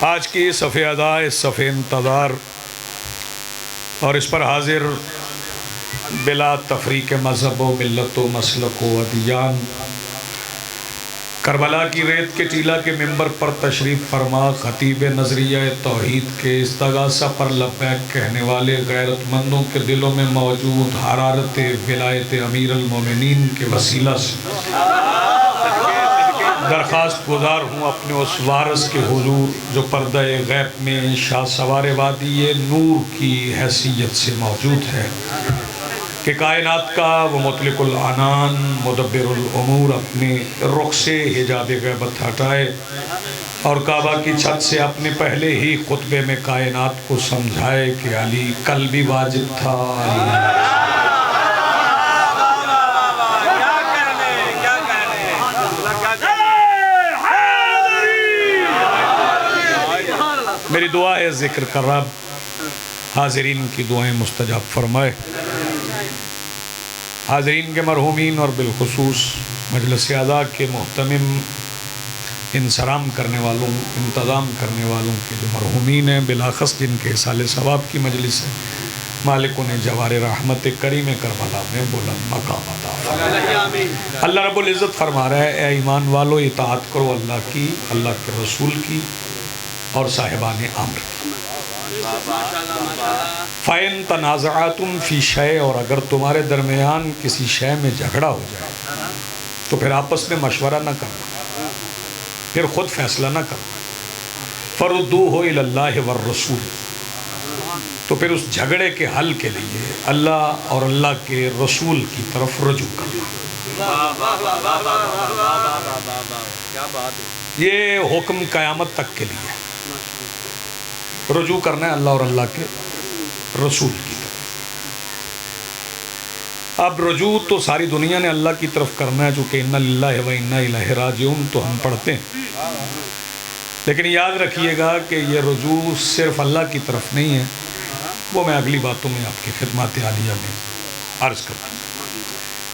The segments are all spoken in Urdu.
آج کی صفحہ ادا، اس صفحہ انتظار اور اس پر حاضر بلا تفریق مذہب و ملت و مسلک و ادیان، کربلا کی ریت کے ٹیلہ کے ممبر پر تشریف فرما خطیب نظریہ توحید کے استغاثہ پر لبیک کہنے والے غیرت مندوں کے دلوں میں موجود حرارت ولایت امیر المومنین کے وسیلہ سے درخواست گزار ہوں اپنے اس وارث کے حضور جو پردہ غیب میں شاہ سوار وادی نور کی حیثیت سے موجود ہے کہ کائنات کا وہ مطلق العنان مدبر الامور اپنے رخ سے حجاب غیبت ہٹائے اور کعبہ کی چھت سے اپنے پہلے ہی خطبے میں کائنات کو سمجھائے کہ علی کل بھی واجب تھا میری دعا ہے ذکر کر رب حاضرین کی دعائیں مستجاب فرمائے، حاضرین کے مرحومین اور بالخصوص مجلس اعضاء کے محتمم انصرام کرنے والوں، انتظام کرنے والوں کے جو مرحومین ہیں، بلاخص جن کے اصال ثواب کی مجلس ہے، مالک انہیں جوار رحمت کریم کربلا میں بلند مقام عطا فرمائے۔ اللہ رب العزت فرما رہا ہے، اے ایمان والو اطاعت کرو اللہ کی، اللہ کے رسول کی اور صاحبان امر کی۔ فَإِن تَنَازَعْتُمْ فِي شَيْءٍ، اور اگر تمہارے درمیان کسی شے میں جھگڑا ہو جائے تو پھر آپس میں مشورہ نہ کرو، پھر خود فیصلہ نہ کرو۔ فَرُدُّوهُ إِلَى اللَّهِ وَالرَّسُولِ، تو پھر اس جھگڑے کے حل کے لیے اللہ اور اللہ کے رسول کی طرف رجوع کرو۔ یہ حکم قیامت تک کے لیے رجوع کرنا ہے اللہ اور اللہ کے رسول کی طرف۔ اب رجوع تو ساری دنیا نے اللہ کی طرف کرنا ہے، چونکہ اِنَّ لِلَّهِ وَإِنَّا إِلَيْهِ رَاجِعُونَ تو ہم پڑھتے ہیں، لیکن یاد رکھیے گا کہ یہ رجوع صرف اللہ کی طرف نہیں ہے، وہ میں اگلی باتوں میں آپ کی خدمات عالیہ میں عرض کرتا ہوں۔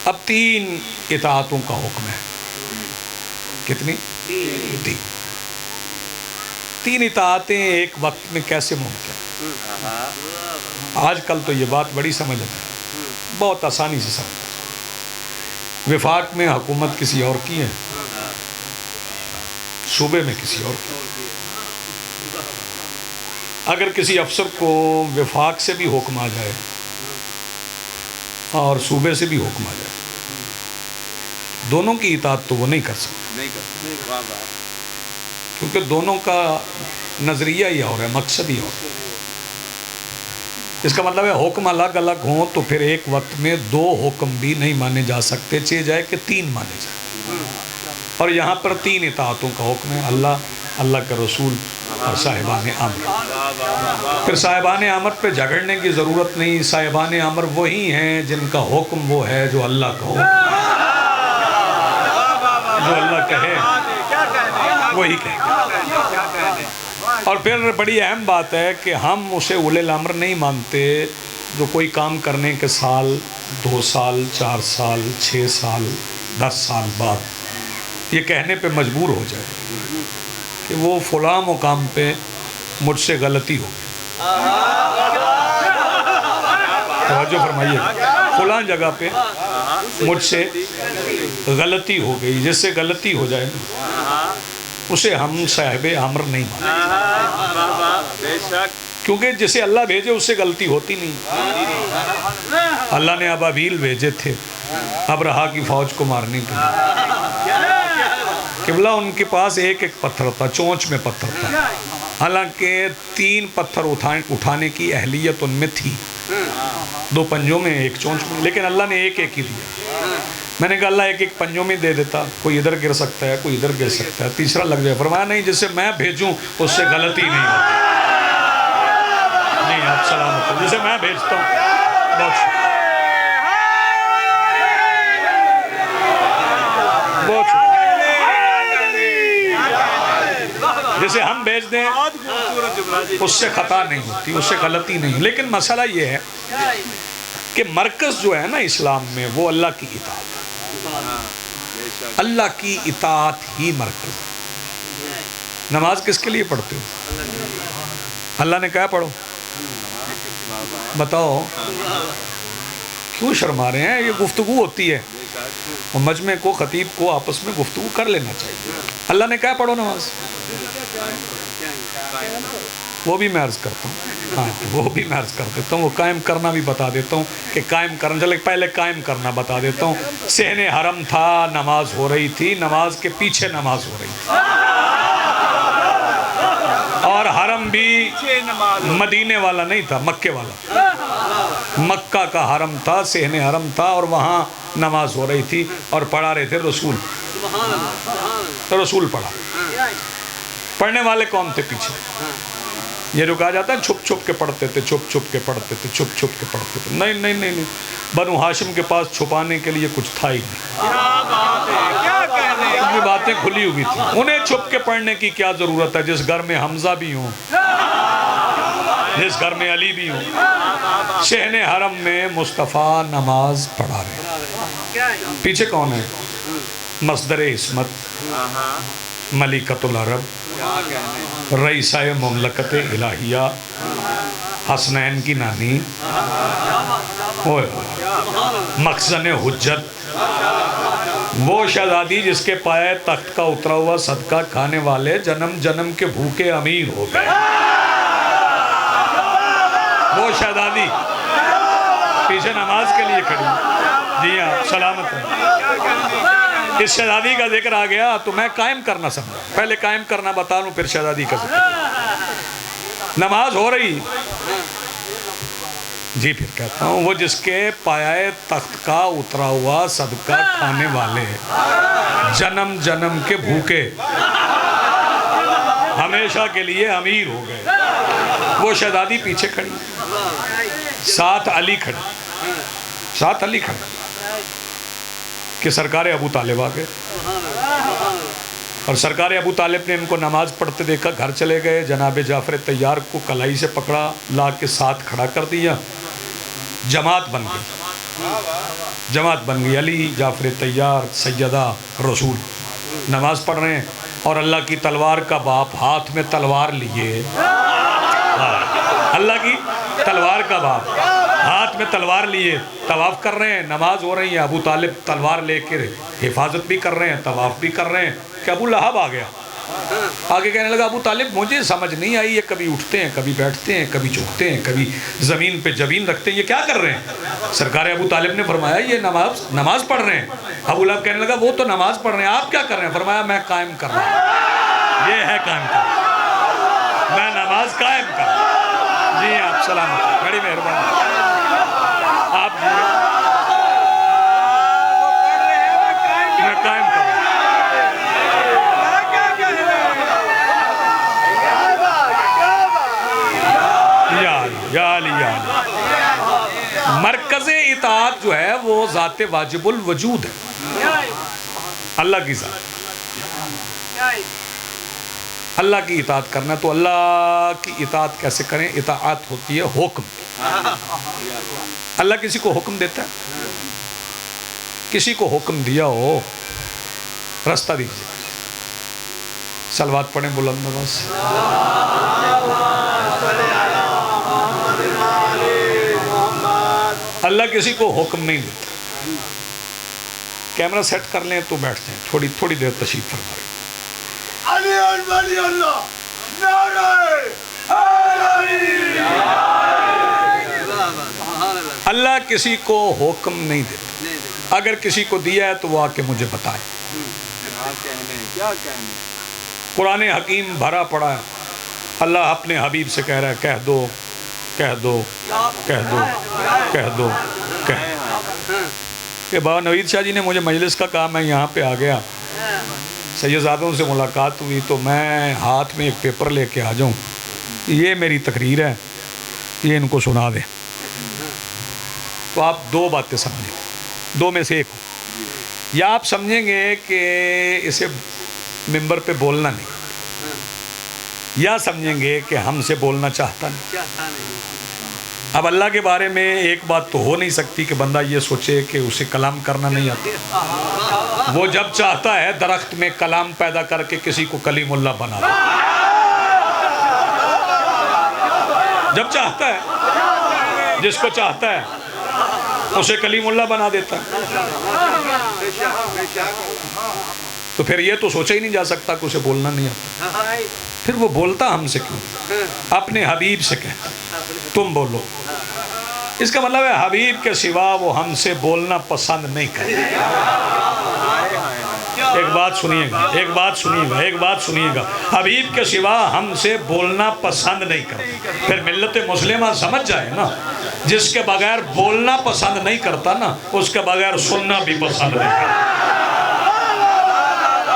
اب 3 اطاعتوں کا حکم ہے، کتنی؟ 3 اطاعتیں ایک وقت میں کیسے ممکن؟ آج کل تو یہ بات بڑی سمجھ آتی ہے، بہت آسانی سے سمجھ۔ وفاق میں حکومت کسی اور کی ہے، صوبے میں کسی اور کی۔ اگر کسی افسر کو وفاق سے بھی حکم آ جائے اور صوبے سے بھی حکم آ جائے، دونوں کی اطاعت تو وہ نہیں کر سکتے، کیونکہ دونوں کا نظریہ ہی اور ہے، مقصد ہی اور ہے۔ اس کا مطلب ہے حکم الگ الگ ہوں تو پھر ایک وقت میں 2 حکم بھی نہیں مانے جا سکتے، چاہے جائے کہ 3 مانے جائیں۔ اور یہاں پر 3 اطاعتوں کا حکم ہے، اللہ کے رسول اور صاحبان امر۔ پھر صاحبان امر پہ جھگڑنے کی ضرورت نہیں، صاحبان امر وہی ہیں جن کا حکم وہ ہے جو اللہ کا حکم ہے، جو اللہ کہے وہی کہے۔ اور پھر بڑی اہم بات ہے کہ ہم اسے اولی الامر نہیں مانتے جو کوئی کام کرنے کے سال، 2 سال، 4 سال، 6 سال، 10 سال بعد یہ کہنے پہ مجبور ہو جائے کہ وہ فلاں مقام پہ مجھ سے غلطی ہو گئی، توجہ فرمائیے، فلاں جگہ پہ مجھ سے غلطی ہو گئی، جس سے غلطی ہو جائے اسے ہم صاحب امر نہیں مانتے، کیونکہ جسے اللہ بھیجے اس سے غلطی ہوتی نہیں۔ اللہ نے ابابیل بھیجے تھے ابرہا کی فوج کو مارنے کے لیے، قبلہ ان کے پاس ایک پتھر تھا، چونچ میں پتھر تھا، حالانکہ 3 پتھر اٹھانے کی اہلیت ان میں تھی، 2 پنجوں میں 1 چونچ میں، لیکن اللہ نے ایک ہی دیا۔ میں نے کہا اللہ ایک پنجوں میں دے دیتا، کوئی ادھر گر سکتا ہے، کوئی ادھر گر سکتا ہے، تیسرا لگ جائے۔ فرمایا نہیں، جس سے میں بھیجوں اس سے غلطی نہیں ہوتی، نہیں آپ سلامت ہو، جسے میں بھیجتا ہوں بہت شکریہ، بہت شکریہ، جسے ہم بھیج دیں اس سے خطا نہیں ہوتی، اس سے غلطی نہیں۔ لیکن مسئلہ یہ ہے کہ مرکز جو ہے نا اسلام میں وہ اللہ کی اطاعت ہے، اللہ کی اطاعت ہی مرکز ہے۔ نماز کس کے لیے پڑھتے ہو؟ اللہ نے کہا پڑھو، بتاؤ کیوں شرما رہے ہیں؟ یہ گفتگو ہوتی ہے اور مجمع کو، خطیب کو آپس میں گفتگو کر لینا چاہیے۔ اللہ نے کہا پڑھو نماز، وہ بھی میں عرض کرتا ہوں، ہاں وہ بھی میں عرض کر دیتا ہوں، وہ قائم کرنا بھی بتا دیتا ہوں کہ قائم کرنا، چلے پہلے قائم کرنا بتا دیتا ہوں۔ صحن حرم تھا، نماز ہو رہی تھی، نماز کے پیچھے نماز ہو رہی تھی، اور حرم بھی مدینے والا نہیں تھا، مکے والا، مکہ کا حرم تھا، صحن حرم تھا، اور وہاں نماز ہو رہی تھی اور پڑھا رہے تھے رسول، رسول پڑھا۔ پڑھنے والے کون تھے پیچھے؟ یہ جو کہا جاتا ہے چھپ چھپ کے پڑھتے تھے، چھپ چھپ کے پڑھتے تھے، چھپ چھپ کے پڑھتے تھے، نہیں نہیں نہیں نہیں، بنو ہاشم کے پاس چھپانے کے لیے کچھ تھا ہی نہیں، ان کی باتیں کھلی ہوئی تھی، انہیں چھپ کے پڑھنے کی کیا ضرورت ہے؟ جس گھر میں حمزہ بھی ہوں، جس گھر میں علی بھی ہوں، صحن حرم میں مصطفیٰ نماز پڑھا رہے، پیچھے کون ہے؟ مصدر عصمت، ملکۃ العرب، رئیسہ مملکت الہیہ، حسنین کی نانی، مخزن حجت، وہ شہزادی جس کے پائے تخت کا اترا ہوا صدقہ کھانے والے جنم جنم کے بھوکے امیر ہو گئے، وہ شہزادی پیچھے نماز کے لیے کھڑی، جی ہاں سلامت ہے۔ اس شہزادی کا ذکر آ گیا تو میں قائم کرنا سمجھا، پہلے قائم کرنا بتا لوں پھر شہزادی کا ذکر۔ نماز ہو رہی، جی پھر کہتا ہوں، وہ جس کے پایہ تخت کا اترا ہوا صدقہ کھانے والے جنم جنم کے بھوکے ہمیشہ کے لیے امیر ہو گئے، وہ شہزادی پیچھے کھڑی، ساتھ علی کھڑی، ساتھ علی کھڑی کہ سرکار ابو طالب آ گئے، اور سرکار ابو طالب نے ان کو نماز پڑھتے دیکھا، گھر چلے گئے، جناب جعفر طیار کو کلائی سے پکڑا، لا کے ساتھ کھڑا کر دیا، جماعت بن گئی، جماعت بن گئی، علی، جعفر طیار، سیدہ، رسول نماز پڑھ رہے ہیں، اور اللہ کی تلوار کا باپ ہاتھ میں تلوار لیے، اللہ کی تلوار کا باپ ہاتھ میں تلوار لیے طواف کر رہے ہیں، نماز ہو رہی ہے، ابو طالب تلوار لے کے حفاظت بھی کر رہے ہیں، طواف بھی کر رہے ہیں کہ ابو لہب آ گیا، آگے کہنے لگا ابو طالب مجھے سمجھ نہیں آئی، یہ کبھی اٹھتے ہیں، کبھی بیٹھتے ہیں، کبھی جھکتے ہیں، کبھی زمین پہ جبین رکھتے ہیں، یہ کیا کر رہے ہیں؟ سرکار ابو طالب نے فرمایا یہ نماز پڑھ رہے ہیں۔ ابو لہب کہنے لگا وہ تو نماز پڑھ رہے ہیں، آپ کیا کر رہے ہیں؟ فرمایا میں قائم کر رہا ہوں، یہ ہے قائم کرنا، میں نماز قائم کر رہا ہوں۔ جی آپ سلامت، بڑی مہربانی، آپ جی میں قائم کر رہا ہوں۔ یا علی یا علی، مرکز اطاعت جو ہے وہ ذات واجب الوجود ہے، اللہ کی ذات، اللہ کی اطاعت کرنا، تو اللہ کی اطاعت کیسے کریں؟ اطاعت ہوتی ہے حکم، اللہ کسی کو حکم دیتا ہے، کسی کو حکم دیا ہو رستہ دیجیے، صلوات پڑھیں بلند آواز سے۔ اللہ کسی کو حکم نہیں دیتا، کیمرہ سیٹ کر لیں تو بیٹھ جائیں، تھوڑی دیر تشریف فرما رہے ہیں۔ اللہ کسی کو حکم نہیں دیتا، اگر کسی کو دیا ہے تو وہ آ کے مجھے بتائے۔ قرآن حکیم بھرا پڑا ہے، اللہ اپنے حبیب سے کہہ رہا ہے کہہ دو کہہ دو کہہ دو کہہ دو کہ بابا نوید شاہ جی نے مجھے مجلس کا کہا، میں یہاں پہ آ گیا، سیدزادوں سے ملاقات ہوئی تو میں ہاتھ میں ایک پیپر لے کے آ جاؤں، یہ میری تقریر ہے، یہ ان کو سنا دیں، تو آپ دو باتیں سمجھیں، دو میں سے ایک ہو، یا آپ سمجھیں گے کہ اسے ممبر پہ بولنا نہیں، یا سمجھیں گے کہ ہم سے بولنا چاہتا نہیں۔ اب اللہ کے بارے میں ایک بات تو ہو نہیں سکتی کہ بندہ یہ سوچے کہ اسے کلام کرنا نہیں آتا، وہ جب چاہتا ہے درخت میں کلام پیدا کر کے کسی کو کلیم اللہ بنا دے، جب چاہتا ہے، جس کو چاہتا ہے اسے کلیم اللہ بنا دیتا ہے۔ تو پھر یہ تو سوچا ہی نہیں جا سکتا کہ اسے بولنا نہیں آتا، پھر وہ بولتا ہم سے کیوں؟ اپنے حبیب سے کہتا تم بولو، اس کا مطلب ہے حبیب کے سوا وہ ہم سے بولنا پسند نہیں کرتا۔ ایک بات سنیے گا، ایک بات سنیے گا، ایک بات سنیے گا، حبیب کے سوا ہم سے بولنا پسند نہیں کرتا۔ پھر ملت مسلمہ سمجھ جائے نا، جس کے بغیر بولنا پسند نہیں کرتا نا، اس کے بغیر سننا بھی پسند نہیں کرتا۔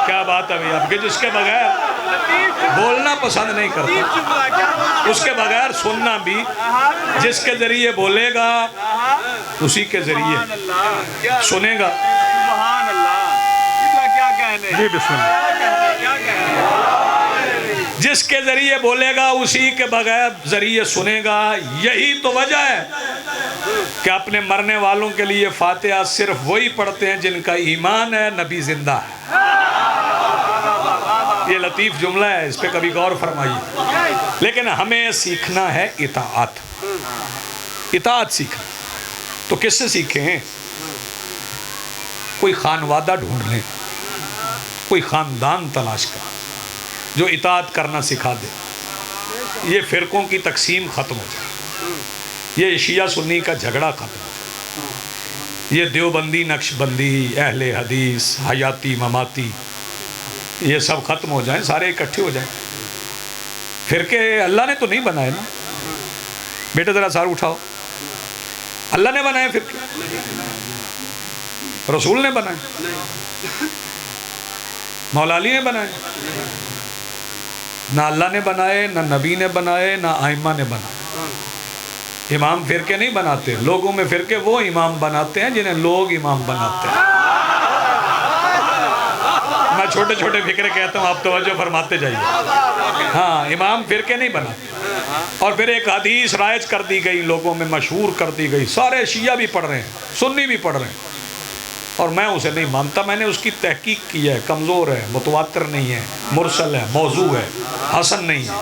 کیا بات ہے بھئی آپ کے، جس کے بغیر بولنا پسند نہیں کرتا، اس کے بغیر سننا بھی، جس کے ذریعے بولے گا اسی کے ذریعے سنے گا۔ جی بسم اللہ۔ جس کے ذریعے بولے گا اسی کے بغیر ذریعے سنے گا۔ یہی تو وجہ ہے کہ اپنے مرنے والوں کے لیے فاتحہ صرف وہی پڑھتے ہیں جن کا ایمان ہے نبی زندہ ہے۔ یہ لطیف جملہ ہے، اس پہ کبھی غور فرمائیے۔ لیکن ہمیں سیکھنا ہے اطاعت، اطاعت سیکھنا۔ تو کس سے سیکھیں؟ کوئی خانوادہ ڈھونڈ لیں، کوئی خاندان تلاش کر جو اطاعت کرنا سکھا دے۔ یہ فرقوں کی تقسیم ختم ہو جائے، یہ شیعہ سنی کا جھگڑا ختم ہو جائے، یہ دیوبندی نقش بندی، اہل حدیث، حیاتی مماتی، یہ سب ختم ہو جائیں، سارے اکٹھے ہو جائیں۔ فرقے اللہ نے تو نہیں بنائے نا، بیٹے ذرا سار اٹھاؤ، اللہ نے بنائے فرقے؟ رسول نے بنائے؟ مولا علی نے بنائے؟ نہ اللہ نے بنائے، نہ نبی نے بنائے، نہ ائمہ نے بنائے۔ امام فرقے نہیں بناتے، لوگوں میں فرقے وہ امام بناتے ہیں جنہیں لوگ امام بناتے ہیں۔ میں چھوٹے چھوٹے فکرے کہتا ہوں، آپ توجہ فرماتے جائیے۔ ہاں، امام فرقے نہیں بناتے۔ اور پھر ایک حدیث رائج کر دی گئی، لوگوں میں مشہور کر دی گئی، سارے شیعہ بھی پڑھ رہے ہیں، سنی بھی پڑھ رہے ہیں، اور میں اسے نہیں مانتا۔ میں نے اس کی تحقیق کی ہے، کمزور ہے، متواتر نہیں ہے، مرسل ہے، موضوع ہے، حسن نہیں ہے۔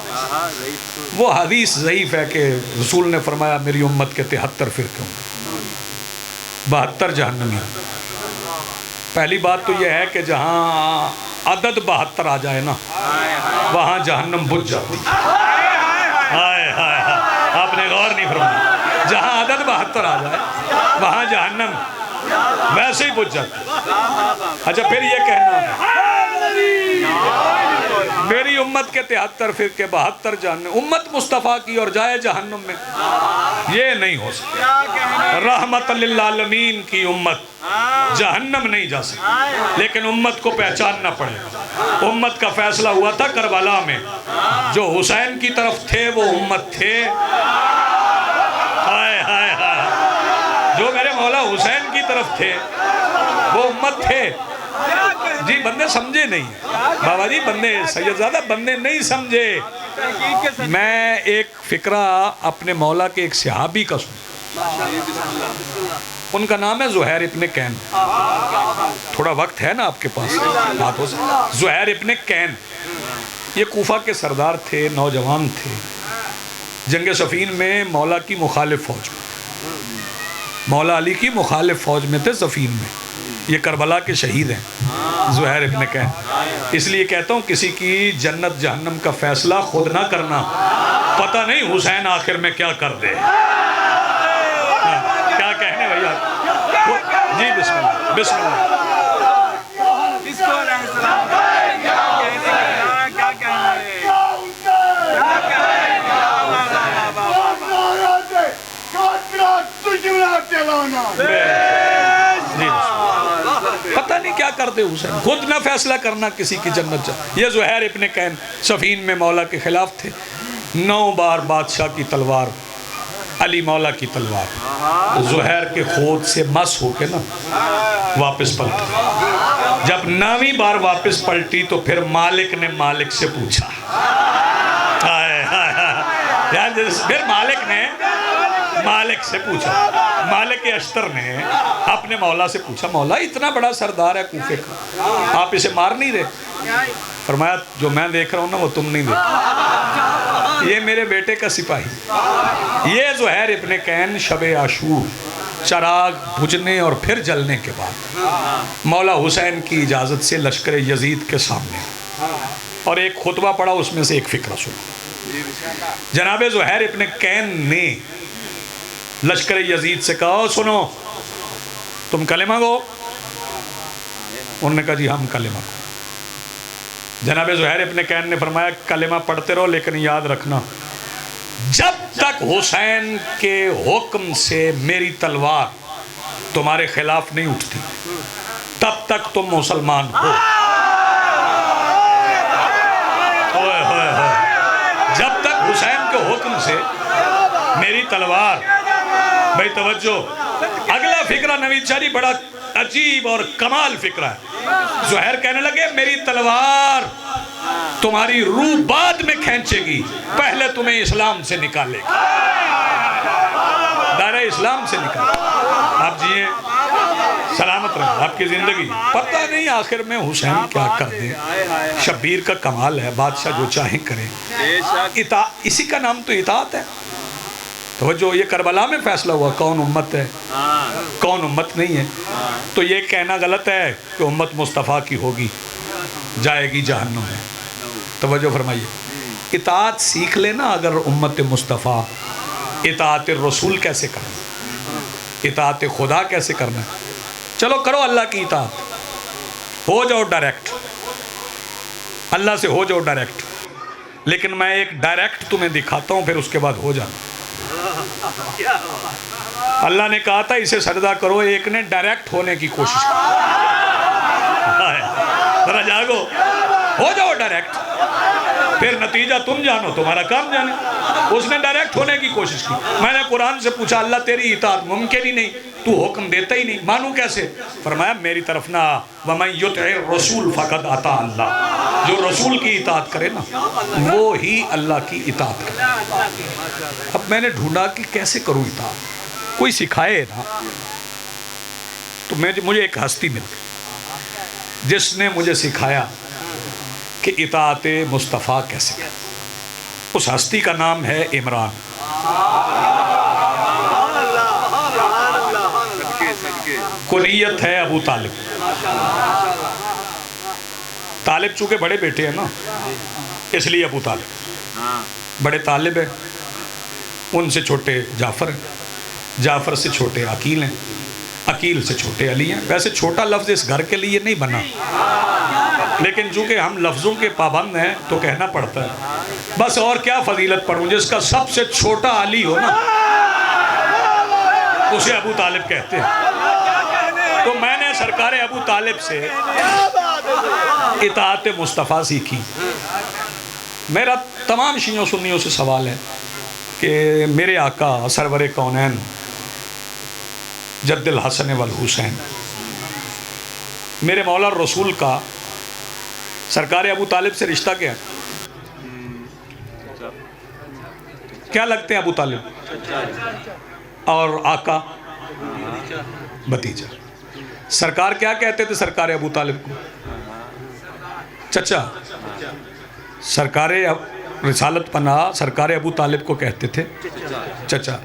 وہ حدیث ضعیف ہے کہ رسول نے فرمایا میری امت کے 73 فرقے ہوں گے، 72 جہنمی ہوں گے۔ پہلی بات تو یہ ہے کہ جہاں عدد 72 آ جائے نا، وہاں جہنم بجھ جاتی ہے۔ ہائے ہائے ہائے، آپ نے غور نہیں فرمایا۔ جہاں عدد 72 آ جائے وہاں جہنم ویسے ہی بجھ جاتی۔ اچھا، پھر یہ کہنا میری امت کے 73 فرقے 72 جہنم، امت مصطفیٰ کی اور جائے جہنم میں، یہ نہیں ہو سکتا۔ رحمت للعالمین کی امت جہنم نہیں جا سکتی، لیکن امت کو پہچاننا پڑے گا۔ امت کا فیصلہ ہوا تھا کربلا میں، جو حسین کی طرف تھے وہ امت تھے، ہائے ہائے ہائے، جو میرے مولا حسین کی طرف تھے وہ امت تھے۔ جی بندے سمجھے نہیں بابا جی، بندے سیدزادہ بندے نہیں سمجھے۔ میں ایک فقرہ اپنے مولا کے ایک صحابی کا سنا، ان کا نام ہے زہیر ابن کین۔ تھوڑا وقت ہے نا آپ کے پاس؟ بات ہو سکتی۔ زہیر ابن کین یہ کوفہ کے سردار تھے، نوجوان تھے، جنگ صفین میں مولا کی مخالف فوج میں، مولا علی کی مخالف فوج میں تھے صفین میں۔ یہ کربلا کے شہید ہیں زہیر ابن کین۔ اس لیے کہتا ہوں کسی کی جنت جہنم کا فیصلہ خود نہ کرنا، پتہ نہیں حسین آخر میں کیا کر دے۔ کیا کہنے بھائی آپ؟ جی بسم اللہ، بسم اللہ۔ پتہ نہیں کیا کر دے حسین، خود نہ فیصلہ کرنا کسی کی جنت جا۔ یہ زہیر ابن کین صفین میں مولا کے خلاف تھے۔ 9 بار بادشاہ کی تلوار، علی مولا کی تلوار زہیر کے خود سے مس ہو کے نا واپس پلٹی۔ جب 9ویں بار واپس پلٹی تو پھر مالک نے مالک سے پوچھا، پھر مالک نے مالک سے پوچھا، مالک اشتر نے اپنے مولا سے پوچھا مولا اتنا بڑا سردار ہے کوفے کا، آپ اسے مار نہیں رہے؟ فرمایا جو میں دیکھ رہا ہوں نا وہ تم نہیں دیکھ، یہ میرے بیٹے کا سپاہی، یہ زہیر ابن کین شب عاشور چراغ بجھنے اور پھر جلنے کے بعد مولا حسین کی اجازت سے لشکر یزید کے سامنے اور ایک خطبہ پڑھا، اس میں سے ایک فقرہ سنا۔ جناب زہیر ابن کین نے لشکر یزید سے کہا سنو تم کلمہ گو؟ انہوں نے کہا جی ہم کلمہ گو۔ جناب زہیر ابن کین نے فرمایا کلمہ پڑھتے رہو لیکن یاد رکھنا جب تک حسین کے حکم سے میری تلوار تمہارے خلاف نہیں اٹھتی تب تک تم مسلمان ہو۔ جب تک حسین کے حکم سے میری تلوار، بھائی توجہ، اگلا فکرہ نوید شاہ جی بڑا عجیب اور کمال فکرہ ہے۔ زہیر کہنے لگے میری تلوار تمہاری روح بعد میں کھینچے گی، پہلے تمہیں اسلام سے نکالے گی، دائرہ اسلام سے نکالے گی، آپ جیئے سلامت رہیں، آپ کی زندگی پتہ نہیں آخر میں حسین کیا کر دیں۔ شبیر کا کمال ہے، بادشاہ جو چاہیں کریں، اسی کا نام تو اطاعت ہے۔ توجہ، یہ کربلا میں فیصلہ ہوا کون امت ہے کون امت نہیں ہے، تو یہ کہنا غلط ہے کہ امت مصطفیٰ کی ہوگی جائے گی جہنم میں۔ توجہ فرمائیے، اطاعت سیکھ لینا اگر امت مصطفیٰ، اطاعت رسول کیسے کرنا، اطاعت خدا کیسے کرنا، چلو کرو اللہ کی اطاعت، ہو جاؤ ڈائریکٹ، اللہ سے ہو جاؤ ڈائریکٹ، لیکن میں ایک ڈائریکٹ تمہیں دکھاتا ہوں پھر اس کے بعد ہو جانا۔ اللہ نے کہا تھا اسے سجدہ کرو، ایک نے ڈائریکٹ ہونے کی کوشش کی، ذرا جاگو، ہو جاؤ ڈائریکٹ، پھر نتیجہ تم جانو، تمہارا کام جانے۔ اس نے ڈائریکٹ ہونے کی کوشش کی۔ میں نے قرآن سے پوچھا اللہ تیری اطاعت ممکن ہی نہیں، تو حکم دیتا ہی نہیں، مانوں کیسے؟ فرمایا میری طرف نہ وَمَن يُطِعِ الرَّسُولَ فَقَدْ أَطَاعَ اللَّهَ، جو رسول کی اطاعت کرے نا وہ ہی اللہ کی اطاعت کرے۔ اب میں نے ڈھونڈا کہ کیسے کروں اطاعت، کوئی سکھائے نا، تو مجھے ایک ہستی مل گئی جس نے مجھے سکھایا کہ اطاعت مصطفیٰ کیسے کریں۔ اس ہستی کا نام ہے عمران۔ کنیت ہے ابو طالب۔ طالب چونکہ بڑے بیٹے ہیں نا اس لیے ابو طالب، بڑے طالب ہیں، ان سے چھوٹے جعفر ہیں، جعفر سے چھوٹے عقیل ہیں، عقیل سے چھوٹے علی ہیں۔ ویسے چھوٹا لفظ اس گھر کے لیے نہیں بنا، لیکن چونکہ ہم لفظوں کے پابند ہیں تو کہنا پڑتا ہے۔ بس اور کیا فضیلت پڑھوں، جس کا سب سے چھوٹا علی ہو نا اسے ابو طالب کہتے ہیں۔ تو میں نے سرکار ابو طالب سے اطاعت مصطفیٰ سیکھی۔ میرا تمام شیعوں سنیوں سے سوال ہے کہ میرے آقا سرور کونین جد الحسن والحسین، میرے مولا رسول کا سرکار ابو طالب سے رشتہ کیا ہے؟ کیا لگتے ہیں ابو طالب؟ اور آقا بھتیجا۔ سرکار کیا کہتے تھے سرکار ابو طالب کو؟ چچا۔ سرکار رسالت پناہ سرکار ابو طالب کو کہتے تھے چچا۔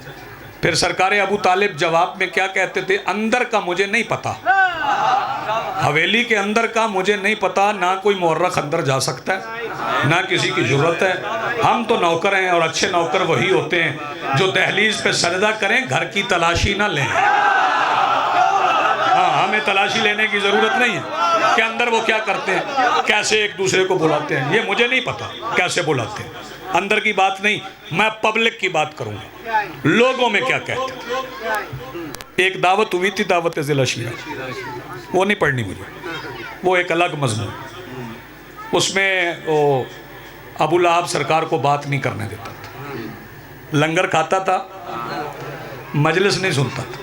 پھر سرکار ابو طالب جواب میں کیا کہتے تھے؟ اندر کا مجھے نہیں پتا، حویلی کے اندر کا مجھے نہیں پتا، نہ کوئی مورخ اندر جا سکتا ہے نہ کسی کی ضرورت ہے، ہم تو نوکر ہیں اور اچھے نوکر وہی ہوتے ہیں جو دہلیز پہ سجدہ کریں، گھر کی تلاشی نہ لیں۔ ہاں، ہمیں تلاشی لینے کی ضرورت نہیں ہے کہ اندر وہ کیا کرتے ہیں، کیسے ایک دوسرے کو بلاتے ہیں، یہ مجھے نہیں پتا کیسے بلاتے ہیں، اندر کی بات نہیں، میں پبلک کی بات کروں گا، لوگوں میں کیا کہتے ہیں۔ ایک دعوت ہوئی تھی، دعوت ضلع شیعہ، وہ نہیں پڑھنی مجھے، وہ ایک الگ مضمون، اس میں وہ ابو لہب سرکار کو بات نہیں کرنے دیتا تھا، لنگر کھاتا تھا، مجلس نہیں سنتا تھا۔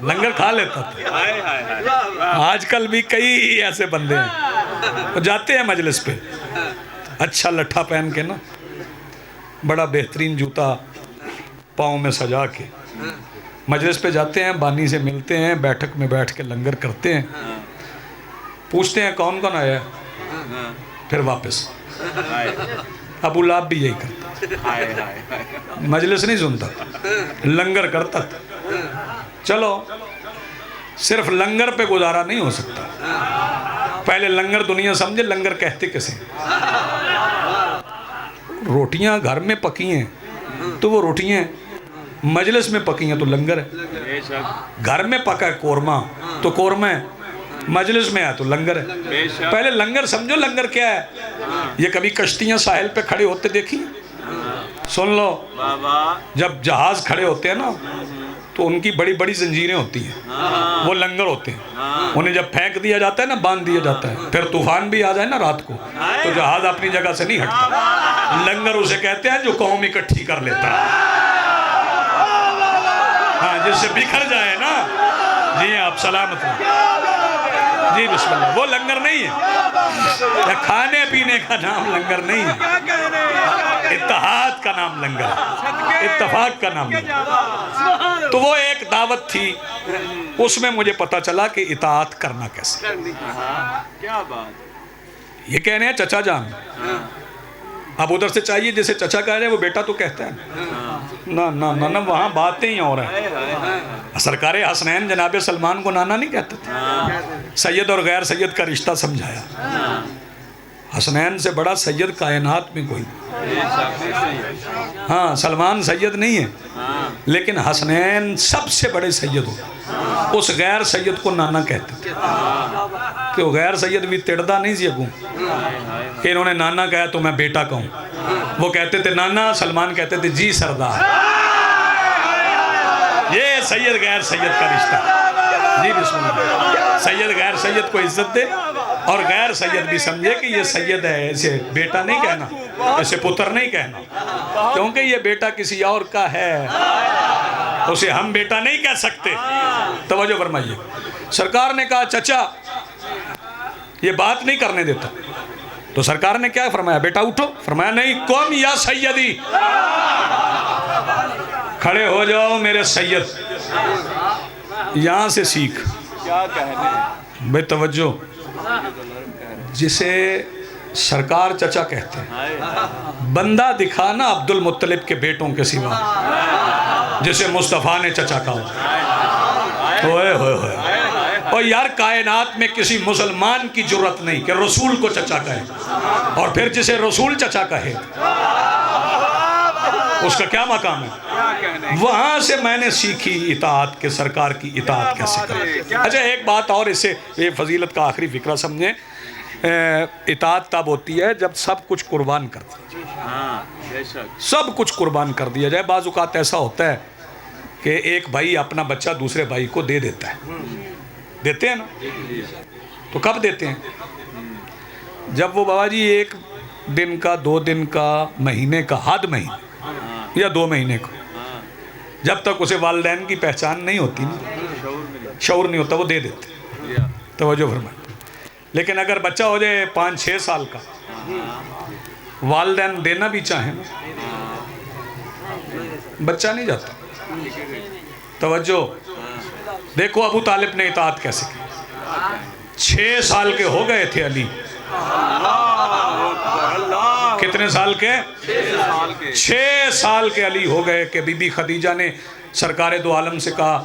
لنگر کھا لیتا تھا۔ آج کل بھی کئی ایسے بندے ہیں جاتے ہیں مجلس پہ اچھا لٹھا پہن کے نا, بڑا بہترین جوتا پاؤں میں سجا کے مجلس پہ جاتے ہیں, بانی سے ملتے ہیں, بیٹھک میں بیٹھ کے لنگر کرتے ہیں, پوچھتے ہیں کون کون آیا ہے, پھر واپس. ابو لہب بھی یہی کرتا, مجلس نہیں سنتا, لنگر کرتا تھا. چلو صرف لنگر پہ گزارا نہیں ہو سکتا, پہلے لنگر دنیا سمجھے لنگر کہتے کسے. روٹیاں گھر میں پکی ہیں تو وہ روٹیاں, مجلس میں پکی ہیں تو لنگر ہے. گھر میں پکا ہے قورمہ تو قورمہ ہے, مجلس میں ہے تو لنگر ہے. پہلے لنگر سمجھو لنگر کیا ہے. یہ کبھی کشتیاں ساحل پہ کھڑے ہوتے دیکھی؟ سن لو, جب جہاز کھڑے ہوتے ہیں نا تو ان کی بڑی بڑی زنجیریں ہوتی ہیں, وہ لنگر ہوتے ہیں. انہیں جب پھینک دیا جاتا ہے نا, باندھ دیا جاتا ہے, پھر طوفان بھی آ جائے نا رات کو تو جہاز اپنی جگہ سے نہیں ہٹتا. لنگر اسے کہتے ہیں جو قوم اکٹھی کر لیتا ہے, ہاں جس سے بکھر جائے نا. جی آپ سلامت ہیں, جی بسم اللہ. وہ لنگر نہیں ہے, کھانے پینے کا نام لنگر نہیں ہے, اتحاد کا نام لنگر ہے, اتفاق کا نام لنگر. تو وہ ایک دعوت تھی, اس میں مجھے پتا چلا کہ اطاعت کرنا کیسے. کیا بات, یہ کہنے ہیں چچا جان, اب ادھر سے چاہیے جیسے چچا کہہ رہے ہیں وہ بیٹا تو کہتا ہے نا, نا وہاں باتیں ہی اور ہیں. سرکار حسنین جناب سلمان کو نانا نہیں کہتے تھے, سید اور غیر سید کا رشتہ سمجھایا. حسنین سے بڑا سید کائنات میں کوئی, ہاں سلمان سید نہیں ہے لیکن حسنین سب سے بڑے سید ہو. اس غیر سید کو نانا کہتے تھے کہ وہ غیر سید بھی تڑدا نہیں سی اگوں کہ انہوں نے نانا کہا تو میں بیٹا کہوں. وہ کہتے تھے نانا, سلمان کہتے تھے جی سردار. یہ سید غیر سید کا رشتہ. جی بسم اللہ. سید غیر سید کو عزت دے اور غیر سید بھی سمجھے کہ یہ سید ہے, اسے بیٹا نہیں کہنا, اسے پتر نہیں کہنا, کیونکہ یہ بیٹا کسی اور کا ہے, اسے ہم بیٹا نہیں کہہ سکتے. توجہ فرمائیے. سرکار نے کہا چچا یہ بات نہیں کرنے دیتا. تو سرکار نے کیا فرمایا, بیٹا اٹھو. فرمایا نہیں, قوم یا سیدی, کھڑے ہو جاؤ میرے سید. یہاں سے سیکھ. کیا کہنے, بے توجہ. جسے سرکار چچا کہتے ہیں, بندہ دکھانا عبد المطلب کے بیٹوں کے سوا جسے مصطفیٰ نے چچا کہا. ہوئے ہوئے ہوئے. اور یار کائنات میں کسی مسلمان کی جرت نہیں کہ رسول کو چچا کہے, اور پھر جسے رسول چچا کہے اس کا کیا مقام ہے. وہاں سے میں نے سیکھی اطاعت کے, سرکار کی اطاعت کیسے کریں. اچھا ایک بات اور, اس سے یہ فضیلت کا آخری فکرہ سمجھیں. اطاعت تب ہوتی ہے جب سب کچھ قربان کر دیا, سب کچھ قربان کر دیا جائے. بعض اوقات ایسا ہوتا ہے کہ ایک بھائی اپنا بچہ دوسرے بھائی کو دے دیتا ہے, دیتے ہیں نا, تو کب دیتے ہیں, جب وہ بابا جی 1 دن کا 2 دن کا مہینے کا, حد مہینے یا 2 مہینے کو, جب تک اسے والدین کی پہچان نہیں ہوتی نا, شعور نہیں ہوتا, وہ دے دیتے. توجہ فرمائیں. لیکن اگر بچہ ہو جائے 5-6 سال کا, والدین دینا بھی چاہیں نا, بچہ نہیں جاتا. توجہ. دیکھو ابو طالب نے اطاعت کیسے کی. 6 سال کے ہو گئے تھے علی. کتنے سال کے؟ 6 سال کے علی ہو گئے کہ بی بی خدیجہ نے سرکار دو عالم سے کہا,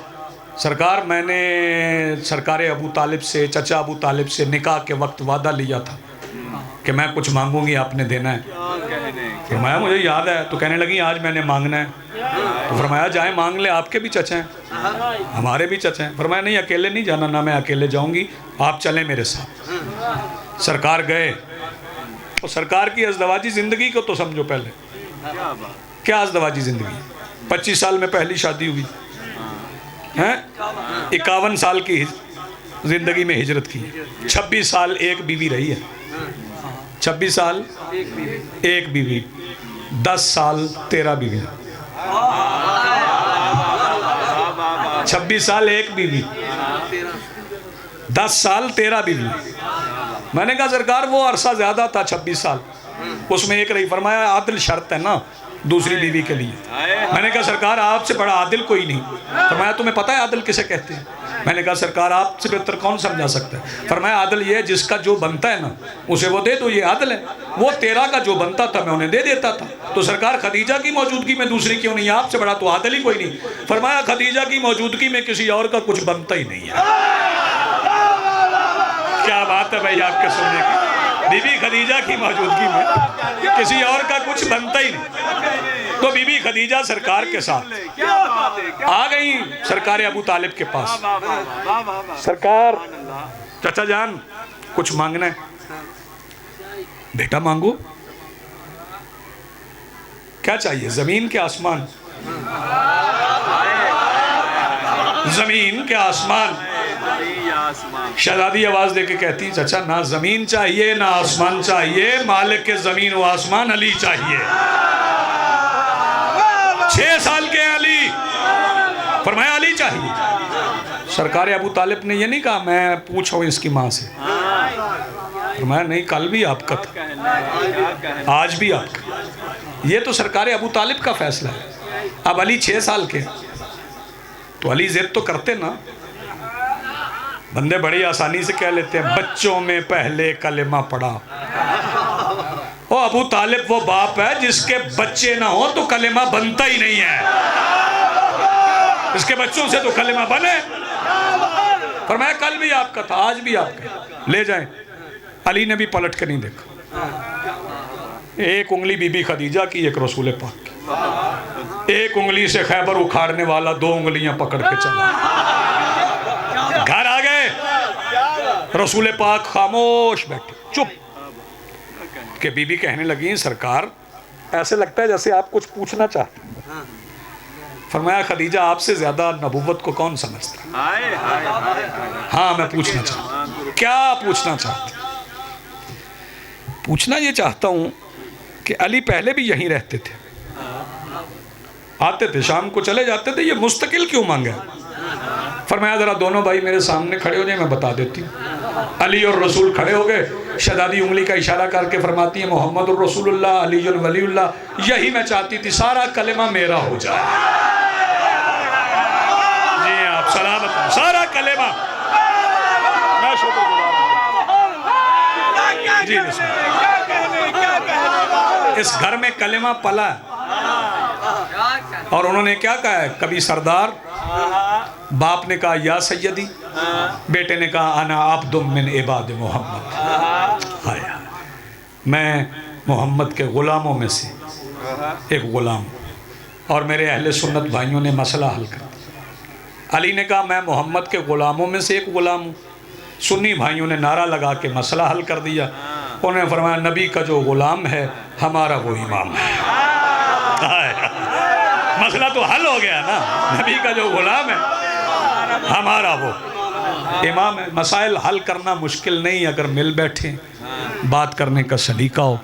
سرکار میں نے سرکار ابو طالب سے, چچا ابو طالب سے نکاح کے وقت وعدہ لیا تھا کہ میں کچھ مانگوں گی, آپ نے دینا ہے. فرمایا مجھے یاد ہے. تو کہنے لگی آج میں نے مانگنا ہے. تو فرمایا جائیں مانگ لے, آپ کے بھی چچا ہیں, ہمارے بھی چچا ہیں. فرمایا نہیں اکیلے نہیں جانا, نہ میں اکیلے جاؤں گی, آپ چلیں میرے ساتھ. سرکار گئے. اور سرکار کی ازدواجی زندگی کو تو سمجھو پہلے. کیا ازدواجی زندگی, 25 سال میں پہلی شادی ہوئی, 51 سال کی زندگی میں ہجرت کی, 26 سال ایک بیوی رہی ہے, 26 سال ایک بیوی, 10 سال 13 بیوی, 26 سال ایک بیوی, 10 سال 13 بیوی. میں نے کہا سرکار وہ عرصہ زیادہ تھا 26 سال، اس میں ایک رہی. فرمایا عادل شرط ہے نا دوسری بیوی کے لیے. میں نے کہا سرکار آپ سے بڑا عادل کوئی نہیں. فرمایا تمہیں پتہ ہے عادل کسے کہتے ہیں؟ میں نے کہا سرکار آپ سے بہتر کون سمجھا سکتا ہے؟ فرمایا عادل یہ ہے جس کا جو بنتا ہے نا اسے وہ دے دو، یہ عادل ہے. وہ تیرا کا جو بنتا تھا میں انہیں دے دیتا تھا. تو سرکار خدیجہ کی موجودگی میں دوسری کیوں نہیں؟ آپ سے بڑا تو عادل ہی کوئی نہیں. فرمایا خدیجہ کی موجودگی میں کسی اور کا کچھ بنتا ہی نہیں ہے. کیا بات ہے بھائی آپ کے سننے کی. بی بی خدیجہ کی موجودگی میں کسی اور کا کچھ بنتا ہی نہیں. تو بی بی خدیجہ سرکار کے ساتھ آ گئی سرکار ابو طالب کے پاس. سرکار چچا جان کچھ مانگنا ہے. بیٹا مانگو. کیا چاہیے؟ زمین کے آسمان؟ زمین کے آسمان؟ شہزادی آواز دے کے کہتی چچا نہ زمین چاہیے نہ آسمان چاہیے، مالک کے زمین و آسمان علی چاہیے. 6 سال کے علی. فرمایا علی چاہیے. سرکار ابو طالب نے یہ نہیں کہا میں پوچھا ہوں اس کی ماں سے. فرمایا نہیں، کل بھی آپ کا تھا آج بھی آپ کا. یہ تو سرکار ابو طالب کا فیصلہ ہے. اب علی 6 سال کے تو علی ضد تو کرتے نا. بندے بڑی آسانی سے کہہ لیتے ہیں بچوں میں پہلے کلمہ پڑھا. او ابو طالب وہ باپ ہے جس کے بچے نہ ہوں تو کلمہ بنتا ہی نہیں ہے. اس کے بچوں سے تو کلمہ بنے. فرمایا کل بھی آپ کا تھا آج بھی آپ کا. لے جائیں. علی نے بھی پلٹ کے نہیں دیکھا. ایک انگلی بی بی خدیجہ کی، ایک رسول پاک کی. ایک انگلی سے خیبر اکھاڑنے والا 2 انگلیاں پکڑ کے چلا. گھر آ گئے. رسول پاک خاموش بیٹھے چپ. کہ بی بی کہنے لگی سرکار ایسے لگتا ہے جیسے آپ کچھ پوچھنا چاہتے ہیں. فرمایا خدیجہ آپ سے زیادہ نبوت کو کون سمجھتا؟ ہاں میں پوچھنا چاہتا ہوں. کیا پوچھنا چاہتے؟ پوچھنا یہ چاہتا ہوں کہ علی پہلے بھی یہیں رہتے تھے، آتے تھے شام کو چلے جاتے تھے، یہ مستقل کیوں مانگا؟ فرمایا ذرا دونوں بھائی میرے سامنے کھڑے ہو جائیں میں بتا دیتی ہوں. علی اور رسول کھڑے ہو گئے. شہزادی انگلی کا اشارہ کر کے فرماتی ہے محمد الرسول اللہ علی ولی اللہ. یہی میں چاہتی تھی سارا کلمہ میرا ہو جائے. جی آپ سلامت ہیں. سارا کلمہ میں شکر گزار ہوں. جی بسم اللہ. اس گھر میں کلمہ پلا ہے اور انہوں نے کیا کہا ہے؟ کبھی سردار، باپ نے کہا یا سیدی، بیٹے نے کہا انا عبد من عباد محمد. میں محمد کے غلاموں میں سے ایک غلام اور میرے اہل سنت بھائیوں نے مسئلہ حل کر دیا. علی نے کہا میں محمد کے غلاموں میں سے ایک غلام ہوں. سنی بھائیوں نے نعرہ لگا کے مسئلہ حل کر دیا. انہوں نے فرمایا نبی کا جو غلام ہے ہمارا وہ امام ہے. مسئلہ تو حل ہو گیا نا. نبی کا جو غلام ہے ہمارا وہ امام ہے. مسائل حل کرنا مشکل نہیں اگر مل بیٹھیں، بات کرنے کا سلیقہ ہو،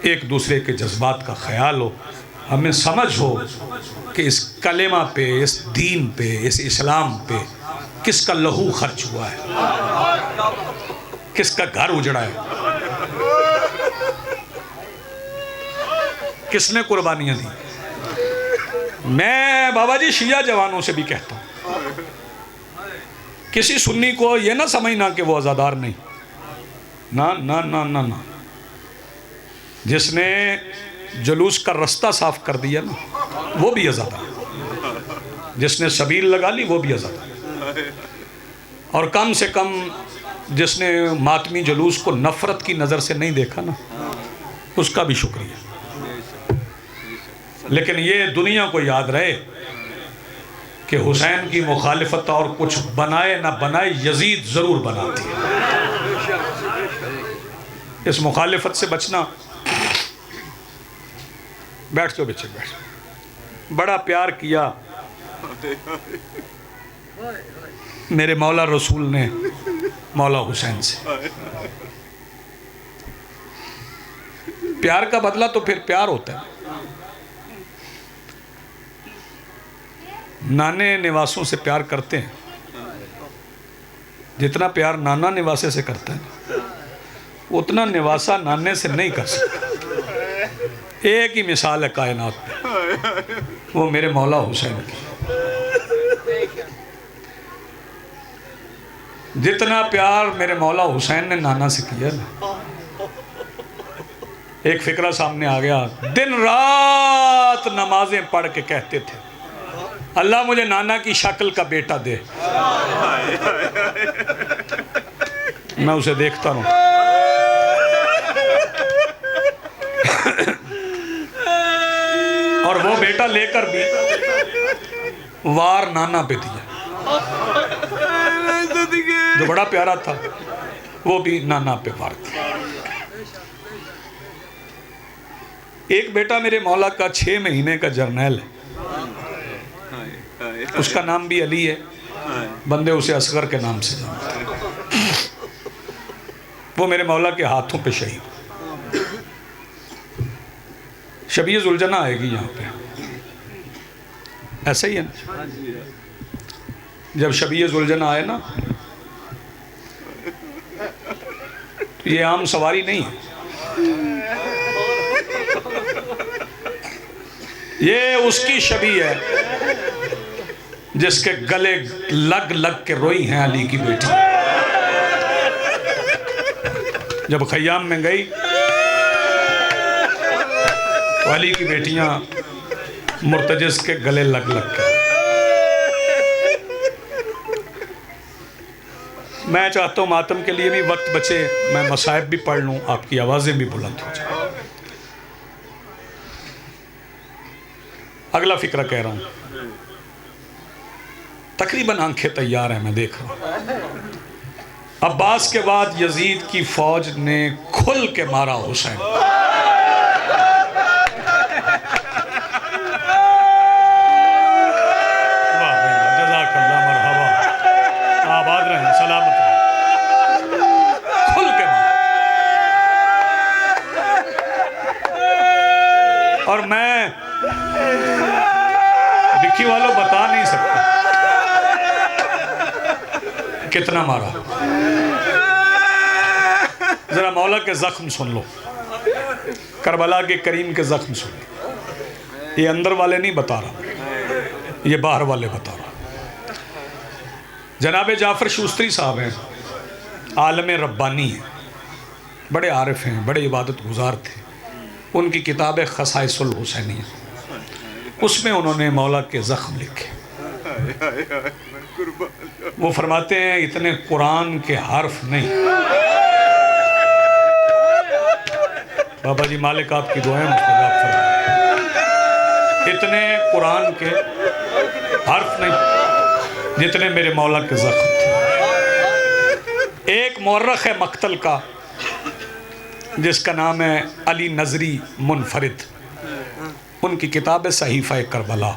ایک دوسرے کے جذبات کا خیال ہو، ہمیں سمجھ ہو کہ اس کلمہ پہ، اس دین پہ، اس اسلام پہ کس کا لہو خرچ ہوا ہے، کس کا گھر اجڑا ہے، کس نے قربانیاں دی. میں بابا جی شیعہ جوانوں سے بھی کہتا ہوں کسی سنی کو یہ نہ سمجھنا کہ وہ عزادار نہیں. نہ نہ نہ نہ نہ. جس نے جلوس کا رستہ صاف کر دیا نا وہ بھی عزادار. جس نے سبیل لگا لی وہ بھی عزادار. اور کم سے کم جس نے ماتمی جلوس کو نفرت کی نظر سے نہیں دیکھا نا اس کا بھی شکریہ. لیکن یہ دنیا کو یاد رہے کہ حسین کی مخالفت اور کچھ بنائے نہ بنائے یزید ضرور بناتی ہے. اس مخالفت سے بچنا. بیٹھ جاؤ بچے بیٹھ. بڑا پیار کیا میرے مولا رسول نے مولا حسین سے. پیار کا بدلہ تو پھر پیار ہوتا ہے. نانے نواسوں سے پیار کرتے ہیں جتنا پیار نانا نواسے سے کرتا ہے اتنا نواسا نانے سے نہیں کر سکتا. ایک ہی مثال ہے کائنات میں، وہ میرے مولا حسین کی. جتنا پیار میرے مولا حسین نے نانا سے کیا نا، ایک فکرہ سامنے آ گیا. دن رات نمازیں پڑھ کے کہتے تھے اللہ مجھے نانا کی شکل کا بیٹا دے. میں اسے دیکھتا ہوں، اور وہ بیٹا لے کر بھی وار نانا پہ دیا. جو بڑا پیارا تھا وہ بھی نانا پہ وار دیا. ایک بیٹا میرے مولا کا 6 مہینے کا جرنیل ہے، اس کا نام بھی علی ہے، بندے اسے اصغر کے نام سے جانتے ہیں. وہ میرے مولا کے ہاتھوں پہ شہید. شب ذوالجنہ آئے گی یہاں پہ، ایسا ہی ہے نا. جب شب ذوالجنہ آئے نا، یہ عام سواری نہیں ہے، یہ اس کی شبیہ ہے جس کے گلے لگ لگ کے روئی ہیں علی کی بیٹی. جب خیام میں گئی تو علی کی بیٹیاں مرتجز کے گلے لگ لگ کے. میں چاہتا ہوں ماتم کے لیے بھی وقت بچے، میں مصائب بھی پڑھ لوں، آپ کی آوازیں بھی بلند ہو جائیں. اگلا فکرہ کہہ رہا ہوں، تقریباً آنکھیں تیار ہیں، میں دیکھ رہا ہوں. عباس کے بعد یزید کی فوج نے کھل کے مارا حسین. جزاک اللہ، مرحبا، آباد رہیں، سلامت رہیں. کھل کے مارا. اور میں ڈکی والوں بتا نہیں سکتا کتنا مارا. ذرا مولا کے زخم سن لو، کربلا کے کریم کے زخم سن لو. یہ اندر والے نہیں بتا رہا، یہ باہر والے بتا رہا. جناب جعفر شوستری صاحب ہیں، عالم ربانی ہیں، بڑے عارف ہیں، بڑے عبادت گزار تھے. ان کی کتاب ہے خصائص الحسینیہ، اس میں انہوں نے مولا کے زخم لکھے. وہ فرماتے ہیں اتنے قرآن کے حرف نہیں. بابا جی مالک آپ کی دعائیں مستجاب فرمائیں. اتنے قرآن کے حرف نہیں جتنے میرے مولا کے زخم تھے. ایک مورخ ہے مقتل کا جس کا نام ہے علی نظری منفرد، ان کی کتاب ہے صحیفہ کربلا.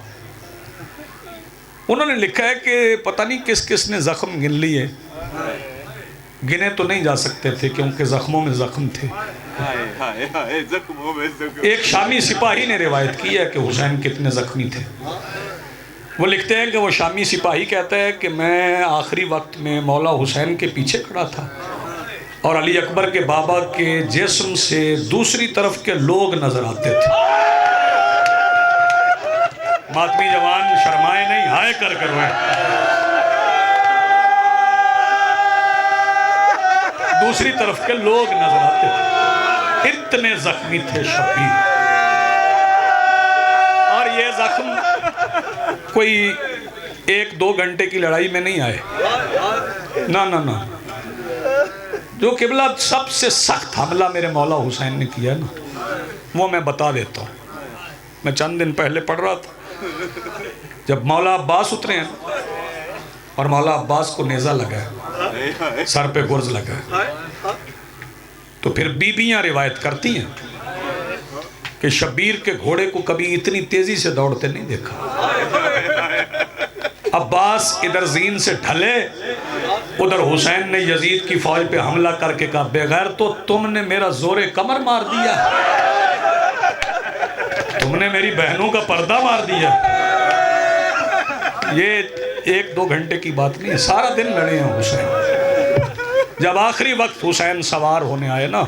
انہوں نے لکھا ہے کہ پتہ نہیں کس کس نے زخم گن لیے، گنے تو نہیں جا سکتے تھے کیونکہ زخموں میں زخم تھے. ایک شامی سپاہی نے روایت کی ہے کہ حسین کتنے زخمی تھے. وہ لکھتے ہیں کہ وہ شامی سپاہی کہتا ہے کہ میں آخری وقت میں مولا حسین کے پیچھے کھڑا تھا اور علی اکبر کے بابا کے جسم سے دوسری طرف کے لوگ نظر آتے تھے. ماتمی جوان شرمائے نہیں، ہائے کر کر روئے. دوسری طرف کے لوگ نظر آتے تھے، اتنے زخمی تھے شبیر. اور یہ زخم کوئی 1-2 گھنٹے کی لڑائی میں نہیں آئے، نہ نہ نہ. جو قبلہ سب سے سخت حملہ میرے مولا حسین نے کیا نا، وہ میں بتا دیتا ہوں. میں چند دن پہلے پڑھ رہا تھا، جب مولا عباس اترے ہیں اور مولا عباس کو نیزہ لگا ہے، سر پہ گرز لگا ہے، تو پھر بیویاں روایت کرتی ہیں کہ شبیر کے گھوڑے کو کبھی اتنی تیزی سے دوڑتے نہیں دیکھا. عباس ادھر زین سے ڈھلے، ادھر حسین نے یزید کی فوج پہ حملہ کر کے کہا بغیر تو تم نے میرا زور کمر مار دیا، تم نے میری بہنوں کا پردہ مار دیا. یہ 1-2 گھنٹے کی بات نہیں، سارا دن لڑے ہیں حسین. جب آخری وقت حسین سوار ہونے آئے نا،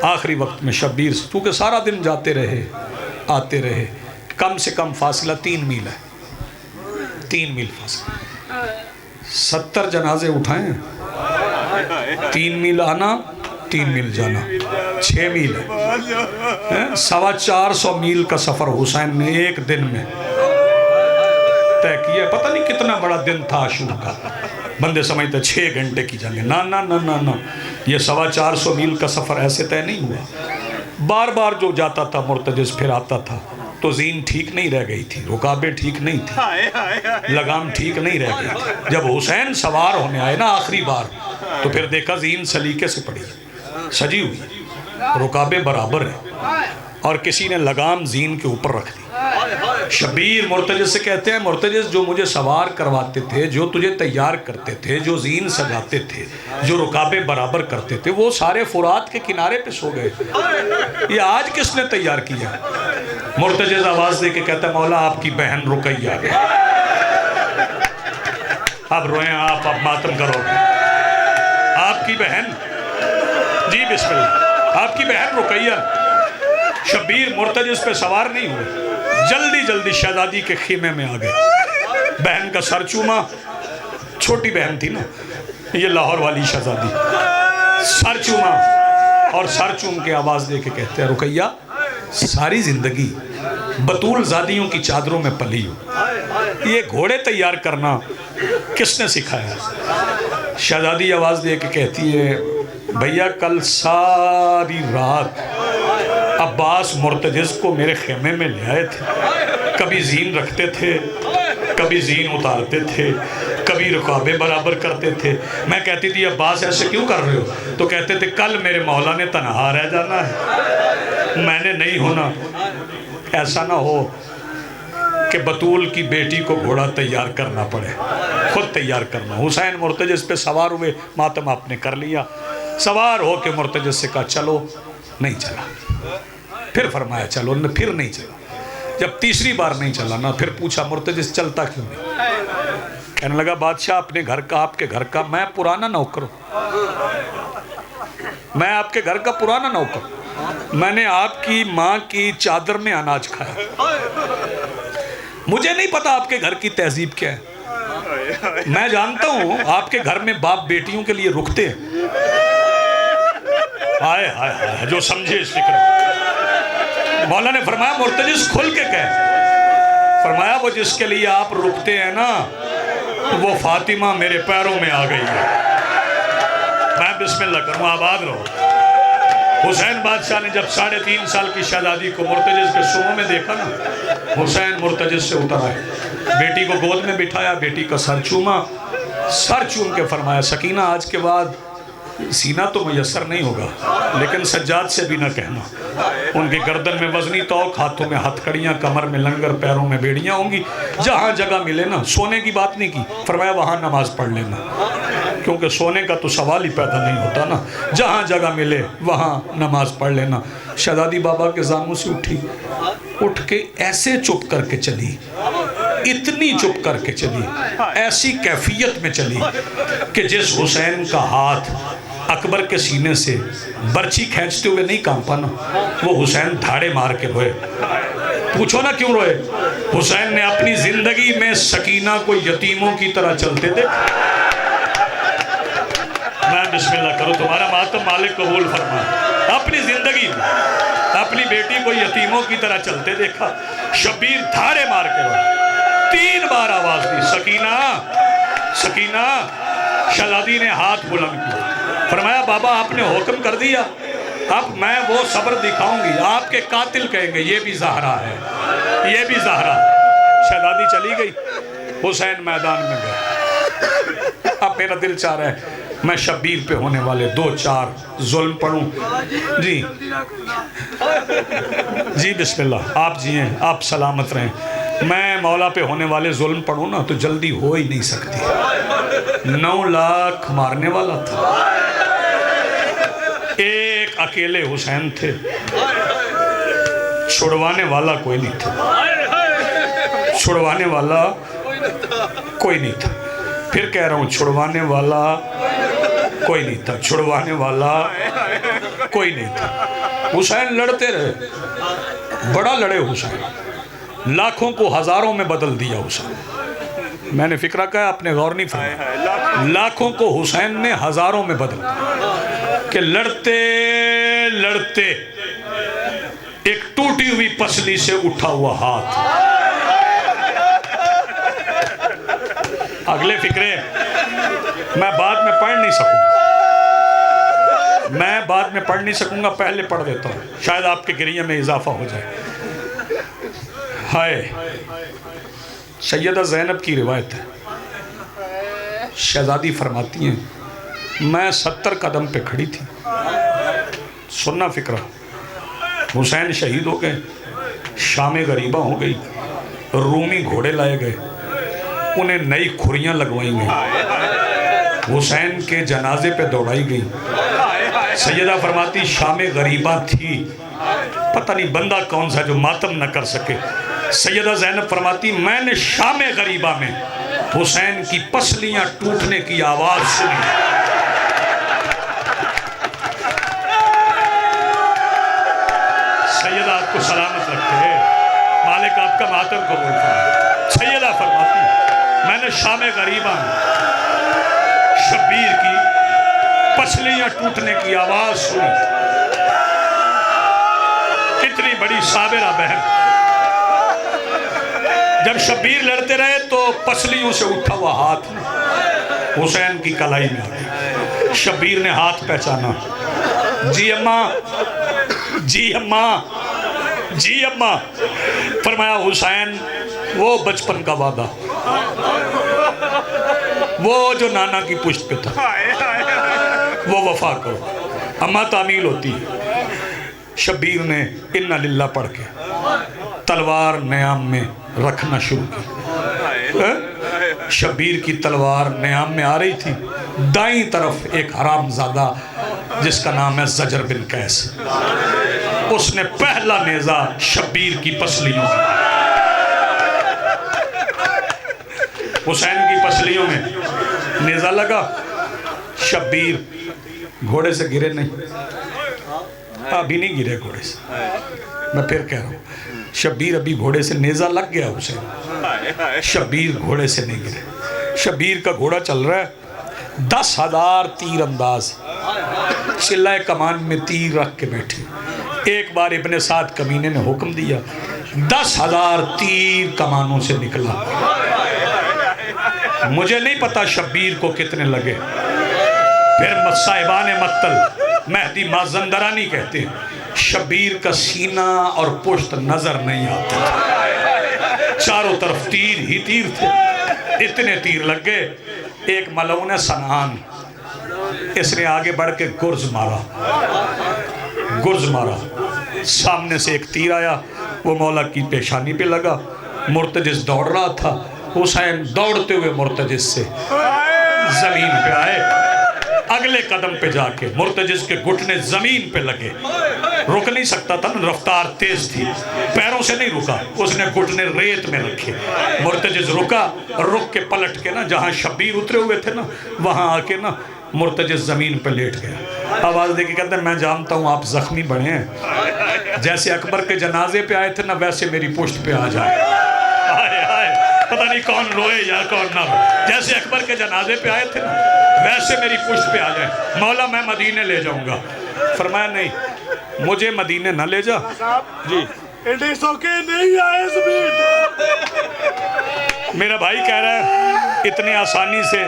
آخری وقت میں شبیر سے، چونکہ سارا دن جاتے رہے آتے رہے، کم سے کم فاصلہ 3 میل ہے، 3 میل فاصلہ، 70 جنازے اٹھائیں، 3 میل آنا 3 میل جانا، 6 میل ہے، 450 میل کا سفر حسین نے ایک دن میں طے کیا۔ پتہ نہیں کتنا بڑا دن تھا عاشور کا، بندے سمجھتے 6 گھنٹے کی جنگ ہے، نا، یہ 450 میل کا سفر ایسے طے نہیں ہوا۔ بار بار جو جاتا تھا مرتجز پھر آتا تھا، تو زین ٹھیک نہیں رہ گئی تھی، رکابیں ٹھیک نہیں تھی، لگام ٹھیک نہیں رہ گئی تھی۔ جب حسین سوار ہونے آئے نا آخری بار، تو پھر دیکھا زین سلیقے سے پڑی، سجی ہوئی، رکابیں برابر ہیں، اور کسی نے لگام زین کے اوپر رکھ دی۔ شبیر مرتجز سے کہتے ہیں، مرتجز جو مجھے سوار کرواتے تھے، جو تجھے تیار کرتے تھے، جو زین سجاتے تھے، جو رکابیں برابر کرتے تھے، وہ سارے فرات کے کنارے پہ سو گئے، یہ آج کس نے تیار کیا؟ مرتجز آواز دے کے کہتا ہے، مولا آپ کی بہن رقیہ ہے، اب روئیں آپ، اب ماتم کرو، آپ کی بہن، جی بسم اللہ، آپ کی بہن رقیہ۔ شبیر مرتجز پہ سوار نہیں ہوئے، جلدی شہزادی کے خیمے میں آ گئے، بہن کا سر چوما، چھوٹی بہن تھی نا یہ، لاہور والی شہزادی، سر چوما، اور سر چوم کے آواز دے کے کہتے ہیں، رقیہ ساری زندگی بطول زادیوں کی چادروں میں پلی ہو، یہ گھوڑے تیار کرنا کس نے سکھایا؟ شہزادی آواز دے کے کہتی ہے، بھیا کل ساری رات عباس مرتجز کو میرے خیمے میں لے آئے تھے، کبھی زین رکھتے تھے، کبھی زین اتارتے تھے، کبھی رکابیں برابر کرتے تھے۔ میں کہتی تھی عباس ایسے کیوں کر رہے ہو؟ تو کہتے تھے کل میرے مولا نے تنہا رہ جانا ہے، میں نے نہیں ہونا، ایسا نہ ہو کہ بطول کی بیٹی کو گھوڑا تیار کرنا پڑے، خود تیار کرنا۔ حسین مرتجز پہ سوار ہوئے، ماتم آپ نے کر لیا، سوار ہو کے مرتجز سے کہا چلو، نہیں چلا، پھر فرمایا چلو، پھر نہیں چلا۔ جب تیسری بار نہیں چلا نا، پھر پوچھا مرتجز چلتا کیوں نہیں؟ کہنے لگا بادشاہ اپنے گھر کا، آپ کے گھر کا میں پرانا نوکر ہوں، میں آپ کے گھر کا پرانا نوکر ہوں، میں نے آپ کی ماں کی چادر میں اناج کھایا، مجھے نہیں پتا آپ کے گھر کی تہذیب کیا ہے، میں جانتا ہوں آپ کے گھر میں باپ بیٹیوں کے لیے رکتے ہیں، آئے ہائے ہائے، جو سمجھے اس فکر میں۔ مولا نے فرمایا مرتجز کھل کے کہہ، فرمایا وہ جس کے لیے آپ رکتے ہیں نا، وہ فاطمہ میرے پیروں میں آ گئی ہے، میں بسم اللہ کروں، آباد رہو۔ حسین بادشاہ نے جب 3.5 سال کی شہزادی کو مرتجز کے سوموں میں دیکھا نا، حسین مرتجز سے اتر آئے، بیٹی کو گود میں بٹھایا، بیٹی کا سر چوما، سر چوم کے فرمایا سکینہ آج کے بعد سینہ تو میسر نہیں ہوگا، لیکن سجاد سے بھی نہ کہنا، ان کی گردن میں وزنی توق، ہاتھوں میں ہتھ کڑیاں، کمر میں لنگر، پیروں میں بیڑیاں ہوں گی، جہاں جگہ ملے نا، سونے کی بات نہیں کی، فرمایا وہاں نماز پڑھ لینا، کیونکہ سونے کا تو سوال ہی پیدا نہیں ہوتا نا، جہاں جگہ ملے وہاں نماز پڑھ لینا۔ شہزادی بابا کے زانوں سے اٹھی، اٹھ کے ایسے چپ کر کے چلی، اتنی چپ کر کے چلی، ایسی کیفیت میں چلی کہ جس حسین کا ہاتھ اکبر کے سینے سے برچی کھینچتے ہوئے نہیں کانپا نا، وہ حسین دھاڑے مار کے روئے۔ پوچھو نا کیوں روئے؟ حسین نے اپنی زندگی میں سکینہ کو یتیموں کی طرح چلتے دیکھا۔ میں بسم اللہ کرو، تمہارا ماتم مالک قبول فرما، اپنی زندگی میں اپنی بیٹی کو یتیموں کی طرح چلتے دیکھا۔ شبیر دھاڑے مار کے روئے، 3 بار آواز دی، سکینہ سکینہ۔ شہزادی نے ہاتھ بلند کیا، فرمایا بابا آپ نے حکم کر دیا، اب میں وہ صبر دکھاؤں گی، آپ کے قاتل کہیں گے یہ بھی زہرا ہے، یہ بھی زہرا۔ شہزادی چلی گئی، حسین میدان میں گئے۔ اب میرا دل چاہ رہا ہے میں شبیر پہ ہونے والے 2-4 ظلم پڑھوں۔ جی جی بسم اللہ، آپ جیئیں، آپ سلامت رہیں۔ میں مولا پہ ہونے والے ظلم پڑھوں نا تو جلدی ہو ہی نہیں سکتی۔ 9 لاکھ مارنے والا تھا، ایک اکیلے حسین تھے، چھڑوانے والا کوئی نہیں تھا، چھڑوانے والا کوئی نہیں تھا۔ پھر کہہ رہا ہوں چھڑوانے والا کوئی نہیں تھا چھڑوانے والا، کوئی نہیں تھا۔ حسین لڑتے رہے، بڑا لڑے حسین، لاکھوں کو ہزاروں میں بدل دیا حسین۔ میں نے فکرہ کہا آپ نے غور نہیں فرمایا، لاکھوں کو حسین نے ہزاروں میں بدل دیا کہ لڑتے لڑتے ایک ٹوٹی ہوئی پسلی سے اٹھا ہوا ہاتھ۔ اگلے فکرے میں بعد میں پڑھ نہیں سکوں گا، پہلے پڑھ دیتا ہوں، شاید آپ کے گریہ میں اضافہ ہو جائے۔ ہائے، سیدہ زینب کی روایت ہے، شہزادی فرماتی ہیں میں 70 قدم پہ کھڑی تھی، سننا فکرہ، حسین شہید ہو گئے، شام غریبہ ہو گئی، رومی گھوڑے لائے گئے، انہیں نئی کھریاں لگوائی گئیں، حسین کے جنازے پہ دوڑائی گئی۔ سیدہ فرماتی شام غریبہ تھی، پتہ نہیں بندہ کون سا جو ماتم نہ کر سکے۔ سیدہ زینب فرماتی میں نے شام غریبہ میں حسین کی پسلیاں ٹوٹنے کی آواز سنی۔ سیدہ آپ کو سلامت رکھتے ہیں، مالک آپ کا ماتم قبول فرمائے۔ سیدہ فرماتی میں نے شام غریبہ میں شبیر کی پسلیاں ٹوٹنے کی آواز سنی۔ کتنی بڑی صابرہ بہن، جب شبیر لڑتے رہے تو پسلیوں سے اٹھا ہوا ہاتھ حسین کی کلائی میں آ گئی۔ شبیر نے ہاتھ پہچانا، جی اماں، جی اماں، جی اماں۔ فرمایا حسین وہ بچپن کا وعدہ، وہ جو نانا کی پشت پہ تھا، وہ وفا کرو۔ اماں تعمیل ہوتی ہے۔ شبیر نے اِنَّ لِلَّهِ پڑھ کے تلوار نیام میں رکھنا شروع کی۔ شبیر کی تلوار نیام میں آ رہی تھی، دائیں طرف ایک حرام زادہ جس کا نام ہے زجر بن قیس، اس نے پہلا نیزہ شبیر کی پسلیوں میں، حسین کی پسلیوں میں نیزہ لگا۔ شبیر گھوڑے سے گرے نہیں، ابھی نہیں گرے گھوڑے سے، میں پھر کہہ رہا ہوں شبیر ابھی گھوڑے سے نیزہ لگ گیا حسین، شبیر گھوڑے سے نہیں گرے۔ شبیر کا گھوڑا چل رہا ہے، 10,000 تیر انداز چلائے کمان میں تیر رکھ کے بیٹھے۔ ایک بار ابن سعد کمینے نے حکم دیا، 10,000 تیر کمانوں سے نکلا۔ مجھے نہیں پتا شبیر کو کتنے لگے۔ پھر صاحبان مقتل مہدی مازندرانی کہتے ہیں شبیر کا سینہ اور پشت نظر نہیں آتا تھا، چاروں طرف تیر ہی تیر تھے، اتنے تیر لگ گئے۔ ایک ملعون سنان، اس نے آگے بڑھ کے گرز مارا، سامنے سے ایک تیر آیا، وہ مولا کی پیشانی پہ لگا۔ مرتجز دوڑ رہا تھا، حسین دوڑتے ہوئے مرتجز سے زمین پہ آئے، اگلے قدم پہ جا کے مرتجز کے گھٹنے زمین پہ لگے، رک نہیں سکتا تھا، رفتار تیز تھی، پیروں سے نہیں رکا، اس نے گھٹنے ریت میں رکھے۔ مرتجز رکا، رک کے پلٹ کے نا جہاں شبیر اترے ہوئے تھے نا وہاں آ کے نا مرتجز زمین پہ لیٹ گیا۔ آواز دے کے کہتے ہیں میں جانتا ہوں آپ زخمی بڑھے ہیں، جیسے اکبر کے جنازے پہ آئے تھے نا ویسے میری پشت پہ آ جائے۔ پتہ نہیں کون روئے یا کون نہ روئے، جیسے اکبر کے جنازے پہ آئے تھے نا ویسے میری پشت پہ آ جائے۔ مولا میں مدینے لے جاؤں گا۔ فرمایا نہیں، مجھے مدینے نہ لے جا جی، میرا بھائی کہہ رہا ہے اتنے آسانی سے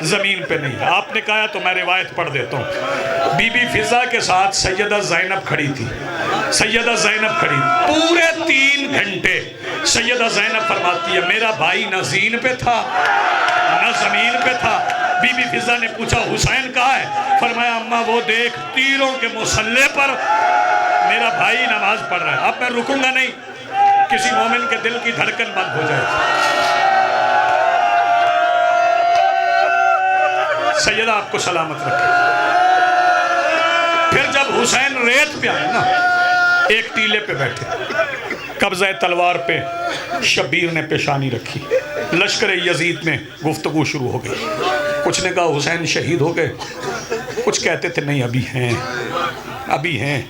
زمین پہ نہیں۔ آپ نے کہا تو میں روایت پڑھ دیتا ہوں۔ بی بی فضا کے ساتھ سیدہ زینب کھڑی تھی، سیدہ زینب کھڑی پورے 3 گھنٹے۔ سیدہ زینب فرماتی ہے میرا بھائی نہ زین پہ تھا نہ زمین پہ تھا۔ بی بی فضا نے پوچھا حسین کہاں ہے؟ فرمایا اماں وہ دیکھ تیروں کے مسلح پر میرا بھائی نماز پڑھ رہا ہے۔ اب میں رکوں گا نہیں، کسی مومن کے دل کی دھڑکن بند ہو جائے۔ سیدہ آپ کو سلامت رکھے۔ پھر جب حسین ریت پہ آئے نا ایک ٹیلے پہ بیٹھے، قبضہ تلوار پہ شبیر نے پیشانی رکھی، لشکر یزید میں گفتگو شروع ہو گئی۔ کچھ نے کہا حسین شہید ہو گئے، کچھ کہتے تھے نہیں ابھی ہیں، ابھی ہیں۔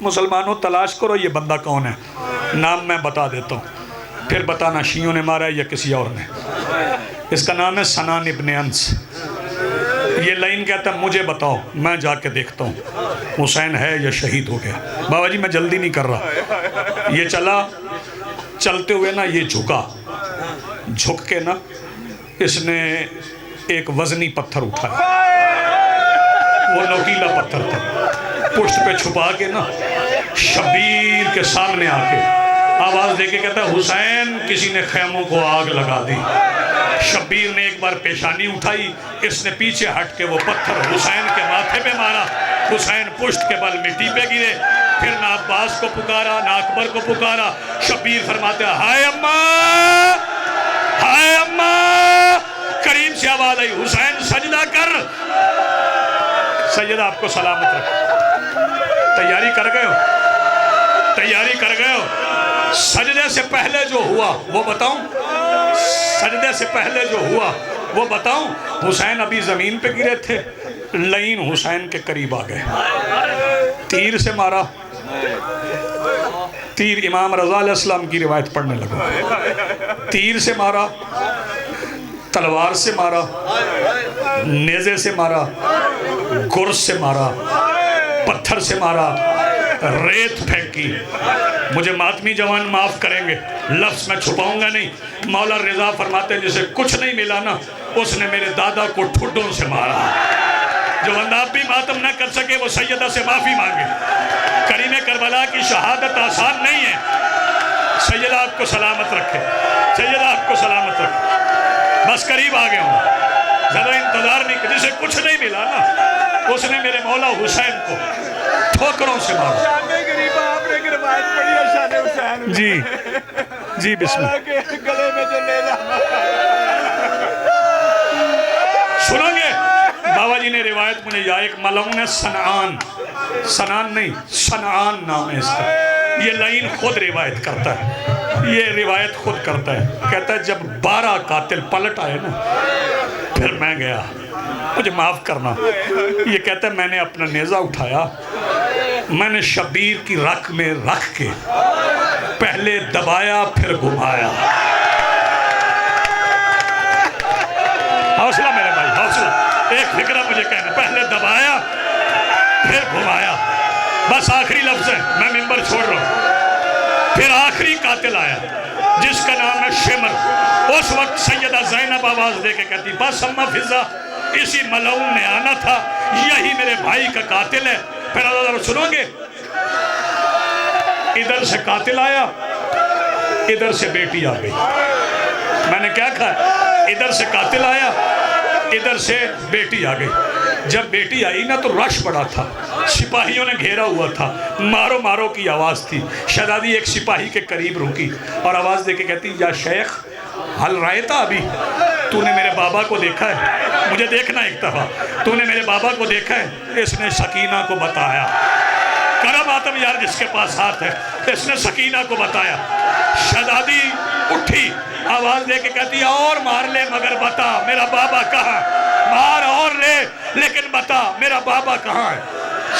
مسلمانوں تلاش کرو یہ بندہ کون ہے، نام میں بتا دیتا ہوں، پھر بتانا شیعوں نے مارا ہے یا کسی اور نے۔ اس کا نام ہے سنان ابن انس۔ یہ لائن کہتا ہے مجھے بتاؤ، میں جا کے دیکھتا ہوں حسین ہے یا شہید ہو گیا۔ بابا جی میں جلدی نہیں کر رہا۔ یہ چلا، چلتے ہوئے نا یہ جھکا، جھک کے نا اس نے ایک وزنی پتھر اٹھایا، وہ نوکیلا پتھر تھا، پشت پہ چھپا کے نا شبیر کے سامنے آ کے آواز دے کے کہتا ہے حسین کسی نے خیموں کو آگ لگا دی۔ شبیر نے ایک بار پیشانی اٹھائی، اس نے پیچھے ہٹ کے وہ پتھر حسین کے ماتھے پہ مارا، حسین پشت کے بل مٹی پہ گرے۔ پھر نہ عباس کو پکارا نہ اکبر کو پکارا۔ شبیر فرماتے ہیں ہائے اماں، ہائے اماں، قریب سے آواز آئی حسین سجدہ کر۔ سیدہ آپ کو سلامت رکھ، تیاری کر گئے ہو، تیاری کر گئے ہو۔ سجدے سے پہلے جو ہوا وہ بتاؤں، سجدے سے پہلے جو ہوا وہ بتاؤں۔ حسین ابھی زمین پہ گرے تھے، لعین حسین کے قریب آ گئے، تیر سے مارا۔ تیر امام رضا علیہ السلام کی روایت پڑھنے لگا، تیر سے مارا، تلوار سے مارا، نیزے سے مارا، گرز سے مارا، پتھر سے مارا، ریت پھینکی۔ مجھے ماتمی جوان معاف کریں گے، لفظ میں چھپاؤں گا نہیں۔ مولا رضا فرماتے ہیں جسے کچھ نہیں ملا نا اس نے میرے دادا کو ٹھڈوں سے مارا۔ جو بندہ اب بھی ماتم نہ کر سکے وہ سیدہ سے معافی مانگے۔ کریم کربلا کی شہادت آسان نہیں ہے۔ سیدہ آپ کو سلامت رکھے، سیدہ آپ کو سلامت رکھے۔ بس قریب آگے ہوں، زیادہ انتظار نہیں، جسے کچھ نہیں ملا نا اس نے میرے مولا حسین کو ٹھوکروں سے مارا۔ شان غریبہ آپ نے ایک روایت پڑھی ہے شان حسین۔ جی جی بسم اللہ۔ کے گلے میں جو لیلا سنو گے بابا جی نے روایت مجھے یا ایک ملعون ہے سنعان، سنان نہیں سنعان نام ہے اس کا، یہ لعین خود روایت کرتا ہے، یہ روایت خود کرتا ہے، کہتا ہے جب 12 قاتل پلٹ آئے نا پھر میں گیا، مجھے معاف کرنا، یہ کہتا ہے میں نے اپنا نیزہ اٹھایا، میں نے شبیر کی رکھ میں رکھ کے پہلے دبایا پھر گھمایا۔ حوصلہ میرے بھائی، حوصلہ، ایک فکرہ مجھے کہنا، پہلے دبایا پھر گھمایا۔ بس آخری لفظ ہے، میں منبر چھوڑ رہا ہوں۔ پھر آخری قاتل آیا جس کا نام ہے شمر۔ اس وقت سیدہ زینب آواز دے کے کہتی بس اماں فضا، اسی ملعون نے آنا تھا، یہی میرے بھائی کا قاتل ہے۔ پھر اللہ سنو گے، ادھر سے قاتل آیا، ادھر سے بیٹی آ گئی۔ میں نے کیا کہا؟ ادھر سے قاتل آیا، ادھر سے بیٹی آ گئی۔ جب بیٹی آئی نا تو رش پڑا تھا، سپاہیوں نے گھیرا ہوا تھا، مارو مارو کی آواز تھی۔ شہزادی ایک سپاہی کے قریب رکی اور آواز دے کے کہتی یا شیخ حل رائتا ابھی، تو نے میرے بابا کو دیکھا ہے؟ مجھے دیکھنا ایک دفعہ، تو نے میرے بابا کو دیکھا ہے؟ اس نے سکینہ کو بتایا، کرم آتم یار جس کے پاس ہاتھ ہے، اس نے سکینہ کو بتایا۔ شہزادی اٹھی، آواز دے کے کہتی اور مار لے مگر بتا میرا بابا کہاں، مار اور لے لیکن بتا میرا بابا کہاں ہے۔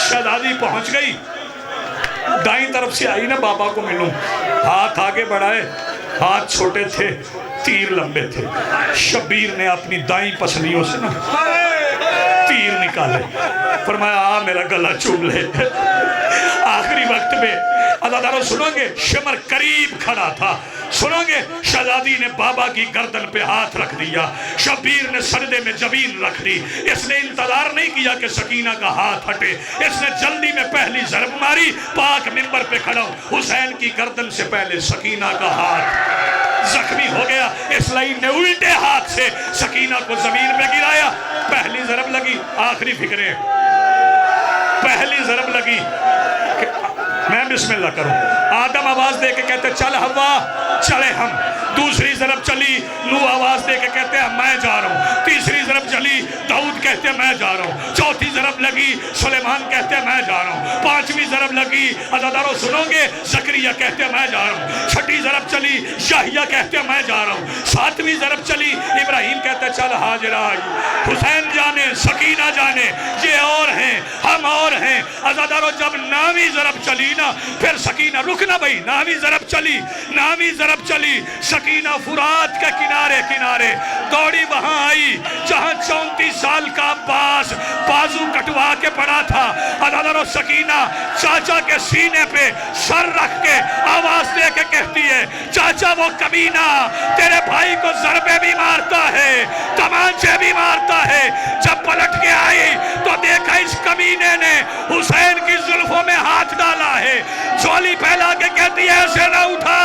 شہزادی پہنچ گئی، دائیں طرف سے آئی نا بابا کو ملوں، ہاتھ آگے بڑھائے، ہاتھ چھوٹے تھے، تیر لمبے تھے۔ شبیر نے اپنی دائیں پسلیوں سے نا تیر نکالے، فرمایا آ میرا گلا چوم لے۔ آخری وقت میں عزاداروں سنو گے، شمر قریب کھڑا تھا، سنو گے شہزادی نے بابا کی گردن پہ ہاتھ رکھ دیا، شبیر نے سجدے میں جبین رکھ دی۔ اس نے انتظار نہیں کیا کہ سکینہ کا ہاتھ ہٹے، اس نے جلدی میں پہلی ضرب ماری۔ پاک منبر پہ کھڑا ہوں، حسین کی گردن سے پہلے سکینہ کا ہاتھ زخمی ہو گیا، اس لعین نے الٹے ہاتھ سے سکینہ کو زمین پہ گرایا۔ پہلی ضرب لگی، آخری فکریں، پہلی ضرب لگی، میں بسم اللہ کروں، آدم آواز دے کے کہتے چل ہوا چلے ہم۔ دوسری ضرب چلی، نوح آواز دے کے کہتے ہیں میں جا رہا ہوں۔ تیسری ضرب چلی، داؤد داؤد کہتے میں جا رہا ہوں. چوتھی ضرب لگی سلیمان کہتے میں جا رہا ہوں. پانچویں ضرب لگی عزادارو سنو گے زکریا کہتے میں جا رہا ہوں. چھٹی ضرب چلی یحییٰ کہتے میں جا رہا ہوں. ساتویں ضرب چلی ابراہیم کہتے چل حاجرہ آئی. حسین جانے سکینہ جانے یہ اور ہیں ہم اور ہیں. عزادارو جب ناویں ضرب چلی نا پھر سکینہ رکنا بھئی ناویں ضرب چلی ناویں ضرب چلی سکینہ فرات کے کنارے کنارے دوڑی وہاں آئی جہاں 34 سال کا عباس بازو کٹوا کے پڑا تھا. عزادارو سکینہ چاچا کے سینے پہ سر رکھ کے آواز دے کے کہتی ہے چاچا وہ کمینہ تیرے بھائی کو ضربے بھی مارتا ہے تمانچے بھی مارتا ہے. جب پلٹ کے آئی تو دیکھا اس کمینے نے حسین کی زلفوں میں ہاتھ ڈالا ہے. جھولی پھیلا کے کہتی ہے ایسے نہ اٹھا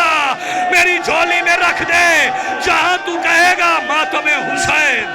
میری جھولی میں رکھ دے جہاں تو کہے گا ماتم حسین.